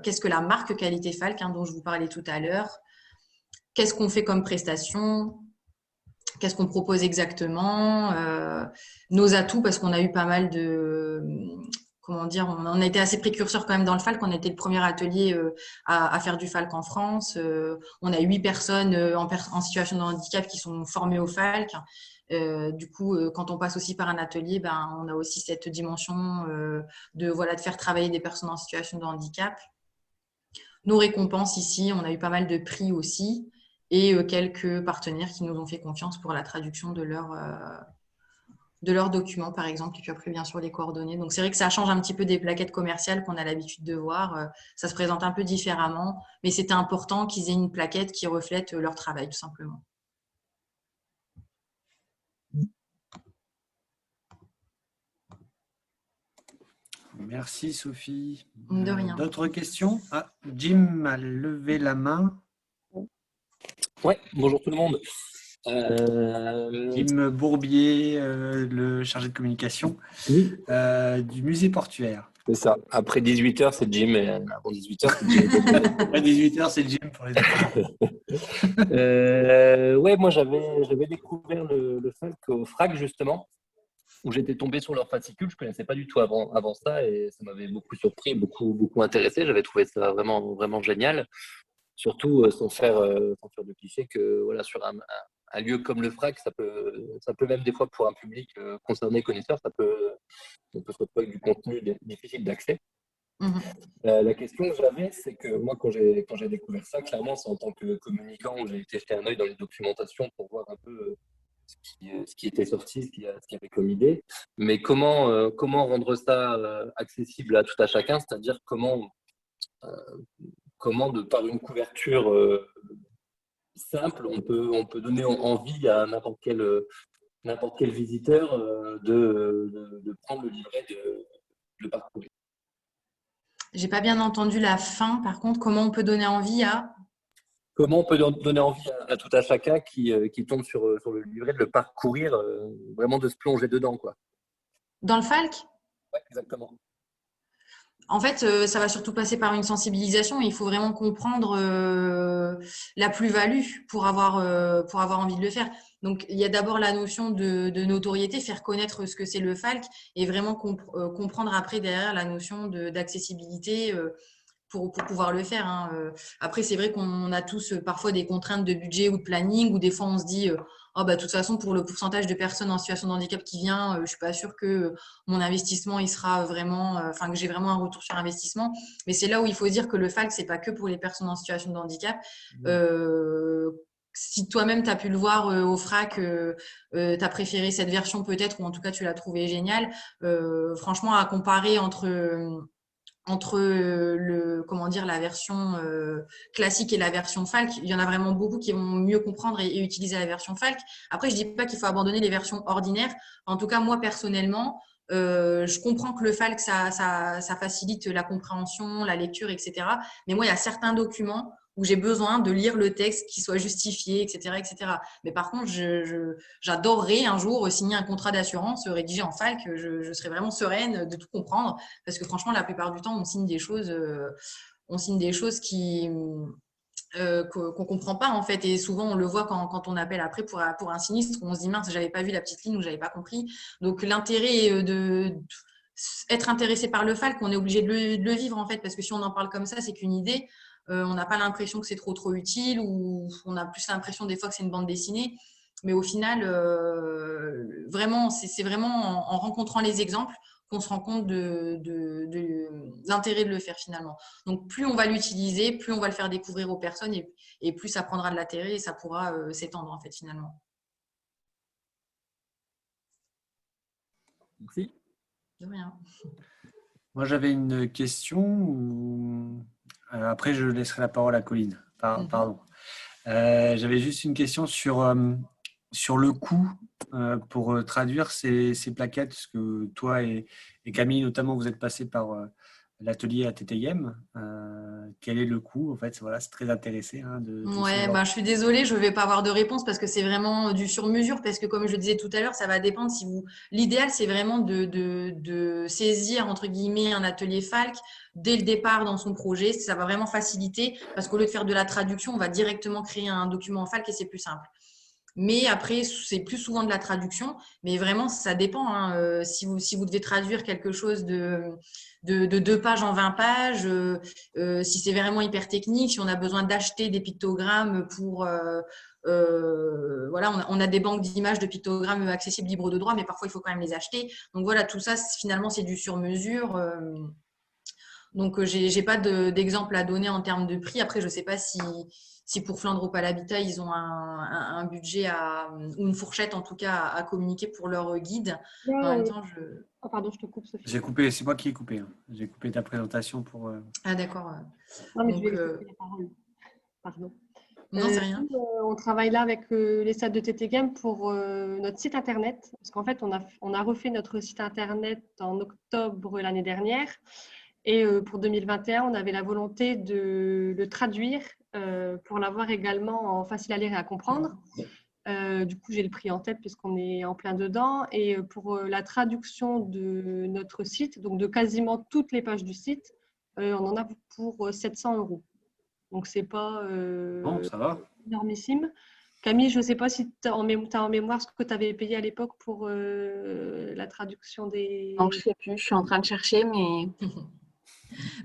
Qu'est-ce que la marque qualité Falk, hein, dont je vous parlais tout à l'heure? Qu'est-ce qu'on fait comme prestation? Qu'est-ce qu'on propose exactement? Nos atouts, parce qu'on a eu pas mal de… Comment dire? On a été assez précurseurs quand même dans le Falk. On a été le premier atelier à faire du Falk en France. On a 8 personnes en situation de handicap qui sont formées au Falk. Du coup, quand on passe aussi par un atelier, on a aussi cette dimension de faire travailler des personnes en situation de handicap. Nos récompenses ici, on a eu pas mal de prix aussi et quelques partenaires qui nous ont fait confiance pour la traduction de leurs documents, par exemple, et puis après, bien sûr, les coordonnées. Donc, c'est vrai que ça change un petit peu des plaquettes commerciales qu'on a l'habitude de voir. Ça se présente un peu différemment, mais c'était important qu'ils aient une plaquette qui reflète leur travail, tout simplement. Merci Sophie. De rien. D'autres questions? Jim a levé la main. Ouais, bonjour tout le monde. Jim Bourbier, le chargé de communication du musée portuaire. C'est ça. Après 18h, c'est Jim. Et avant 18h, c'est Jim. Après 18h, c'est Jim pour les autres. Ouais, moi, j'avais découvert le Falk au FRAC, justement, où j'étais tombé sur leur fascicule. Je ne connaissais pas du tout avant ça et ça m'avait beaucoup surpris, beaucoup intéressé. J'avais trouvé ça vraiment, vraiment génial. Surtout sans faire de cliché que voilà, sur un lieu comme le FRAC, ça peut même des fois pour un public concerné, connaisseur, on peut se retrouver avec du contenu difficile d'accès. La question que j'avais, c'est que moi, quand j'ai découvert ça, clairement, c'est en tant que communicant où j'ai été jeter un œil dans les documentations pour voir un peu ce qui était sorti, ce qu'il y avait comme idée. Mais comment rendre ça accessible à tout à chacun, c'est-à-dire comment par une couverture simple, on peut donner envie à n'importe quel visiteur de prendre le livret, de le parcourir. J'ai pas bien entendu la fin. Par contre, comment on peut donner envie à… Comment on peut donner envie à tout à chacun qui tombe sur le livret de le parcourir, vraiment de se plonger dedans, quoi. Dans le Falk ? Ouais, exactement. En fait, ça va surtout passer par une sensibilisation. Il faut vraiment comprendre la plus-value pour avoir envie de le faire. Donc, il y a d'abord la notion de notoriété, faire connaître ce que c'est le Falk et vraiment comprendre après derrière la notion d'accessibilité pour pouvoir le faire. Hein. Après, c'est vrai qu'on a tous parfois des contraintes de budget ou de planning ou des fois on se dit de toute façon, pour le pourcentage de personnes en situation de handicap qui vient, je ne suis pas sûre que mon investissement, il sera vraiment, que j'ai vraiment un retour sur investissement. Mais c'est là où il faut dire que le Falk, ce n'est pas que pour les personnes en situation de handicap. Si toi-même, tu as pu le voir au FRAC, tu as préféré cette version peut-être, ou en tout cas, tu l'as trouvé géniale. Franchement, à comparer entre entre la version classique et la version Falk. Il y en a vraiment beaucoup qui vont mieux comprendre et utiliser la version Falk. Après, je dis pas qu'il faut abandonner les versions ordinaires. En tout cas, moi, personnellement, je comprends que le Falk, ça facilite la compréhension, la lecture, etc. Mais moi, il y a certains documents où j'ai besoin de lire le texte qui soit justifié, etc., etc. Mais par contre, j'adorerais un jour signer un contrat d'assurance rédigé en Falk. Je serais vraiment sereine de tout comprendre parce que franchement, la plupart du temps, on signe des choses qui qu'on comprend pas en fait, et souvent on le voit quand on appelle après pour un sinistre, on se dit mince, j'avais pas vu la petite ligne ou j'avais pas compris. Donc l'intérêt de être intéressé par le Falk, on est obligé de le vivre en fait, parce que si on en parle comme ça, c'est qu'une idée. On n'a pas l'impression que c'est trop utile, ou on a plus l'impression des fois que c'est une bande dessinée. Mais au final, vraiment, c'est vraiment en rencontrant les exemples qu'on se rend compte de l'intérêt de le faire finalement. Donc, plus on va l'utiliser, plus on va le faire découvrir aux personnes, et plus ça prendra de l'intérêt et ça pourra s'étendre en fait finalement. Merci. De rien. Moi, j'avais une question. Après, je laisserai la parole à Colline. Pardon. J'avais juste une question sur le coût pour traduire ces plaquettes, parce que toi et Camille, notamment, vous êtes passés par l'atelier à TTM. Quel est le coût? En fait, voilà, c'est très intéressé. Ouais, je suis désolée, je ne vais pas avoir de réponse parce que c'est vraiment du sur-mesure. Parce que comme je le disais tout à l'heure, ça va dépendre si vous. L'idéal, c'est vraiment de saisir, entre guillemets, un atelier Falk dès le départ dans son projet. Ça va vraiment faciliter parce qu'au lieu de faire de la traduction, on va directement créer un document Falk et c'est plus simple. Mais après, c'est plus souvent de la traduction. Mais vraiment, ça dépend. Si vous devez traduire quelque chose de 2 pages en 20 pages, si c'est vraiment hyper technique, si on a besoin d'acheter des pictogrammes pour… voilà, on a des banques d'images de pictogrammes accessibles libre de droit, mais parfois, il faut quand même les acheter. Donc voilà, tout ça, finalement, c'est du sur-mesure. Donc, je n'ai pas d'exemple à donner en termes de prix. Après, je ne sais pas si pour Flandre Opal Habitat, ils ont un budget ou une fourchette, en tout cas, à communiquer pour leur guide. En même temps, Oh, pardon, je te coupe, Sophie. J'ai coupé, c'est moi qui ai coupé. J'ai coupé ta présentation pour… Ah, d'accord. Non, mais je vais laisser la parole. Pardon. Non, c'est rien. On travaille là avec les stades de TT Game pour notre site internet. Parce qu'en fait, on a refait notre site internet en octobre l'année dernière. Et pour 2021, on avait la volonté de le traduire pour l'avoir également en facile à lire et à comprendre. Du coup, j'ai le prix en tête puisqu'on est en plein dedans. Et pour la traduction de notre site, donc de quasiment toutes les pages du site, on en a pour 700 €. Donc, ce n'est pas Bon, ça va. énormissime. Camille, je ne sais pas si tu as en mémoire ce que tu avais payé à l'époque pour la traduction des… Non, je ne sais plus, je suis en train de chercher, mais…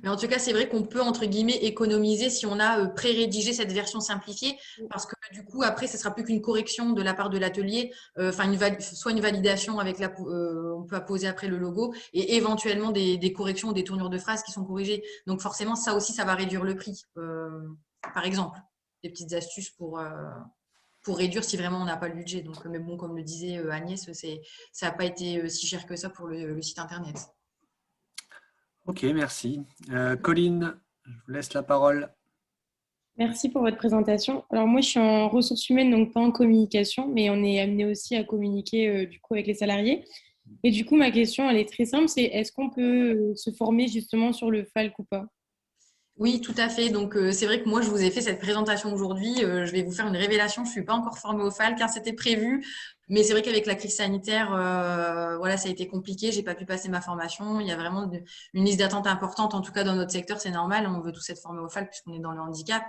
Mais en tout cas, c'est vrai qu'on peut, entre guillemets, économiser si on a pré-rédigé cette version simplifiée, parce que du coup, après, ce ne sera plus qu'une correction de la part de l'atelier, soit une validation avec on peut apposer après le logo, et éventuellement des corrections ou des tournures de phrases qui sont corrigées. Donc forcément, ça aussi, ça va réduire le prix. Par exemple, des petites astuces pour réduire si vraiment on n'a pas le budget. Donc, mais bon, comme le disait Agnès, ça n'a pas été si cher que ça pour le site internet. Ok, merci. Colline, je vous laisse la parole. Merci pour votre présentation. Alors moi, je suis en ressources humaines, donc pas en communication, mais on est amené aussi à communiquer du coup avec les salariés. Et du coup, ma question, elle est très simple, c'est est-ce qu'on peut se former justement sur le Falk ou pas? Oui, tout à fait. Donc, c'est vrai que moi, je vous ai fait cette présentation aujourd'hui. Je vais vous faire une révélation. Je ne suis pas encore formée au Falk, car c'était prévu. Mais c'est vrai qu'avec la crise sanitaire, voilà, ça a été compliqué. Je n'ai pas pu passer ma formation. Il y a vraiment une liste d'attente importante. En tout cas, dans notre secteur, c'est normal. On veut tous être formés au Falk puisqu'on est dans le handicap.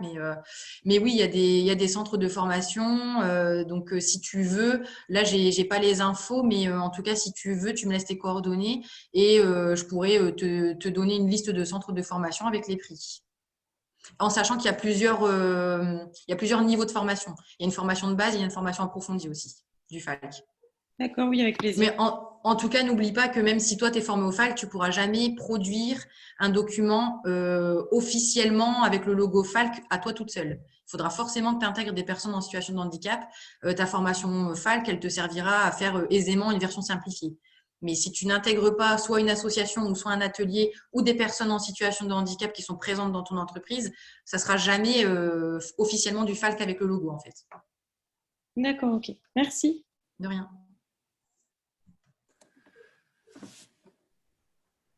Mais oui, il y a des centres de formation. Donc, si tu veux, là, je n'ai pas les infos. Mais en tout cas, si tu veux, tu me laisses tes coordonnées et je pourrais te donner une liste de centres de formation avec les prix. En sachant qu'il y a plusieurs niveaux de formation. Il y a une formation de base, il y a une formation approfondie aussi du Falk. D'accord, oui, avec plaisir. Mais en tout cas, n'oublie pas que même si toi, tu es formé au Falk, tu ne pourras jamais produire un document officiellement avec le logo Falk à toi toute seule. Il faudra forcément que tu intègres des personnes en situation de handicap. Ta formation Falk, elle te servira à faire aisément une version simplifiée. Mais si tu n'intègres pas soit une association ou soit un atelier ou des personnes en situation de handicap qui sont présentes dans ton entreprise, ça ne sera jamais officiellement du Falck avec le logo, en fait. D'accord, ok. Merci. De rien.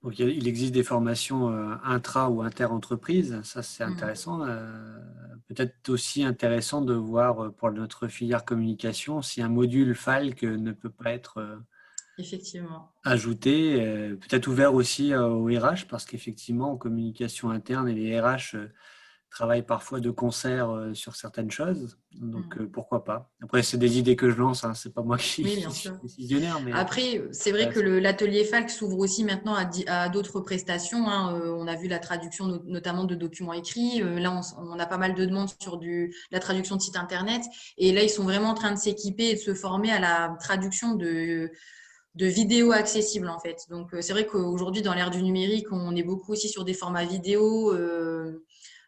Donc, il existe des formations intra- ou inter-entreprises. Ça, c'est intéressant. Peut-être aussi intéressant de voir pour notre filière communication si un module Falck ne peut pas être Effectivement. ajouté, peut-être ouvert aussi aux RH, parce qu'effectivement, en communication interne, et les RH travaillent parfois de concert sur certaines choses. Donc, pourquoi pas. Après, c'est des idées que je lance. Hein. C'est pas moi qui Oui, bien suis sûr. décisionnaire. Mais Après, c'est vrai que l'atelier Falck s'ouvre aussi maintenant à d'autres prestations. Hein. On a vu la traduction notamment de documents écrits. Là, on a pas mal de demandes sur la traduction de sites internet. Et là, ils sont vraiment en train de s'équiper et de se former à la traduction de vidéos accessibles, en fait. Donc, c'est vrai qu'aujourd'hui, dans l'ère du numérique, on est beaucoup aussi sur des formats vidéo.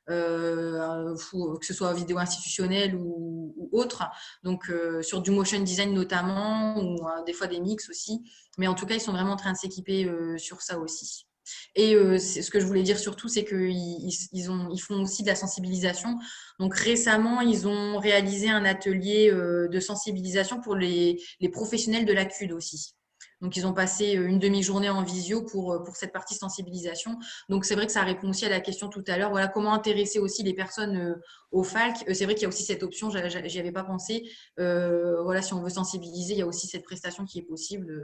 Que ce soit vidéo institutionnelle ou autre, donc sur du motion design notamment, ou des fois des mix aussi, mais en tout cas ils sont vraiment en train de s'équiper sur ça aussi. Et ce que je voulais dire surtout, c'est qu'ils font aussi de la sensibilisation. Donc récemment, ils ont réalisé un atelier de sensibilisation pour les professionnels de la CUD aussi. Donc, ils ont passé une demi-journée en visio pour cette partie sensibilisation. Donc, c'est vrai que ça répond aussi à la question tout à l'heure. Voilà, comment intéresser aussi les personnes au Falck. C'est vrai qu'il y a aussi cette option, j'y avais pas pensé. Voilà, si on veut sensibiliser, il y a aussi cette prestation qui est possible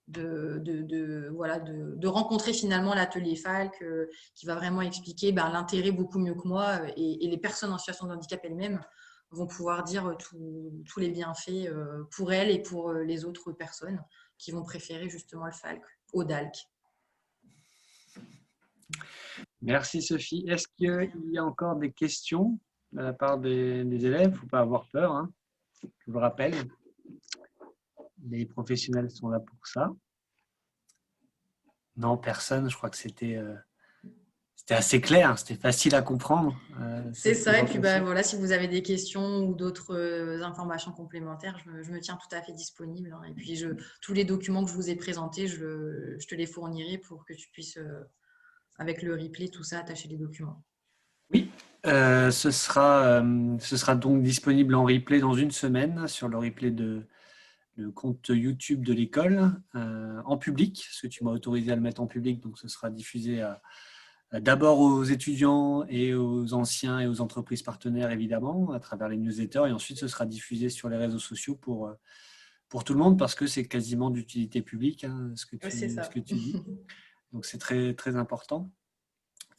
de rencontrer finalement l'atelier Falck qui va vraiment expliquer l'intérêt beaucoup mieux que moi et les personnes en situation de handicap elles-mêmes vont pouvoir dire tous les bienfaits pour elles et pour les autres personnes qui vont préférer justement le Falck au DALC. Merci Sophie. Est-ce qu'il y a encore des questions de la part des élèves? Il ne faut pas avoir peur. Hein. Je vous le rappelle, les professionnels sont là pour ça. Non, personne. Je crois que c'était assez clair, c'était facile à comprendre. C'est ça, et puis voilà, si vous avez des questions ou d'autres informations complémentaires, je me tiens tout à fait disponible. Hein. Et puis, tous les documents que je vous ai présentés, je te les fournirai pour que tu puisses, avec le replay, tout ça, attacher les documents. Oui, ce sera donc disponible en replay dans une semaine sur le replay le compte YouTube de l'école en public, parce que tu m'as autorisé à le mettre en public, donc ce sera diffusé d'abord aux étudiants et aux anciens et aux entreprises partenaires, évidemment, à travers les newsletters. Et ensuite, ce sera diffusé sur les réseaux sociaux pour tout le monde, parce que c'est quasiment d'utilité publique, hein, ce que tu dis. Donc, c'est très, très important.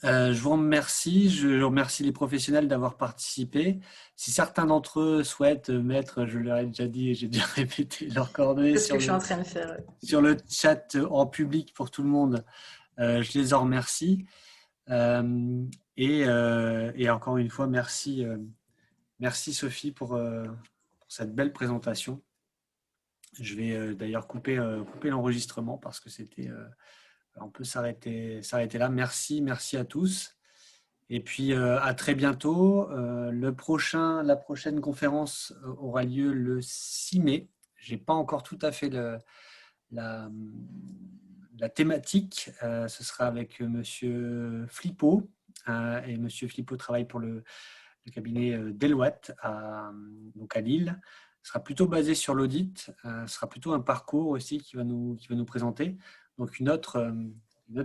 Je vous remercie. Je remercie les professionnels d'avoir participé. Si certains d'entre eux souhaitent mettre, je leur ai déjà dit et j'ai déjà répété leurs coordonnées C'est ce que je suis en train de faire. Sur le chat en public pour tout le monde, je les en remercie. Et encore une fois, merci Sophie pour cette belle présentation. Je vais d'ailleurs couper l'enregistrement parce que on peut s'arrêter là. Merci à tous. Et puis à très bientôt. La prochaine conférence aura lieu le 6 mai. Je n'ai pas encore tout à fait la thématique. Ce sera avec Monsieur Flippo. Et Monsieur Flippo travaille pour le cabinet Deloitte donc à Lille. Ce sera plutôt basé sur l'audit. Ce sera plutôt un parcours aussi qui va nous présenter. Donc une autre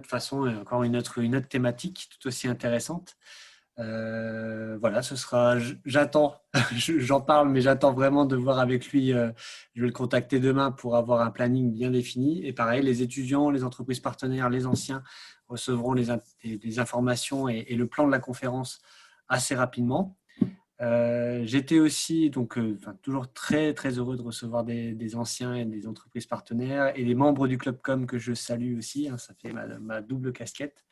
façon et encore une autre thématique tout aussi intéressante. Voilà, ce sera. J'attends, j'en parle, mais j'attends vraiment de voir avec lui. Je vais le contacter demain pour avoir un planning bien défini. Et pareil, les étudiants, les entreprises partenaires, les anciens recevront les informations et le plan de la conférence assez rapidement. J'étais aussi toujours très très heureux de recevoir des anciens et des entreprises partenaires et des membres du Club Com que je salue aussi, hein, ça fait ma double casquette.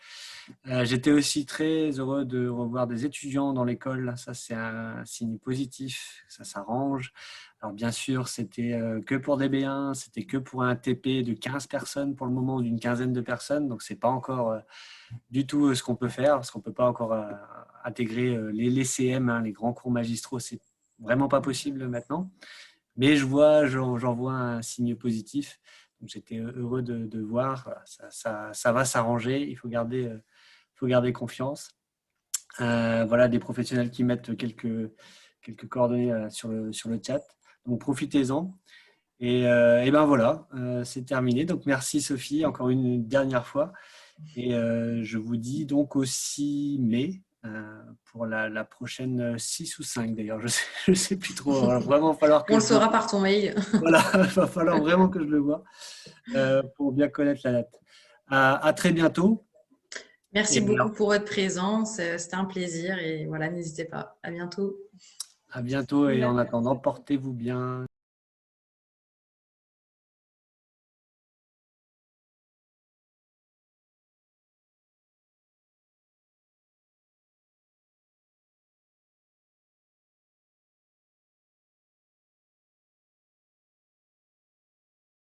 J'étais aussi très heureux de revoir des étudiants dans l'école, ça c'est un signe positif, ça s'arrange. Alors bien sûr, c'était que pour des B1, c'était que pour un TP de 15 personnes pour le moment, d'une quinzaine de personnes, donc c'est pas encore du tout ce qu'on peut faire, parce qu'on ne peut pas encore intégrer les CM, hein, les grands cours magistraux, c'est vraiment pas possible maintenant. Mais j'en vois un signe positif. Donc, j'étais heureux de voir. Voilà, ça va s'arranger. Il faut garder confiance. Voilà, des professionnels qui mettent quelques coordonnées sur le chat. Donc, profitez-en. Et ben voilà, c'est terminé. Donc, merci Sophie, encore une dernière fois. Et je vous dis donc au 6 mai pour la prochaine 6 ou 5 d'ailleurs. Je sais plus trop. Il va vraiment falloir que On le je saura par ton mail. Voilà, il va falloir vraiment que je le vois pour bien connaître la date. À très bientôt. Merci Et beaucoup pour votre présence. C'était un plaisir et voilà, n'hésitez pas. À bientôt. à bientôt et en attendant, portez-vous bien.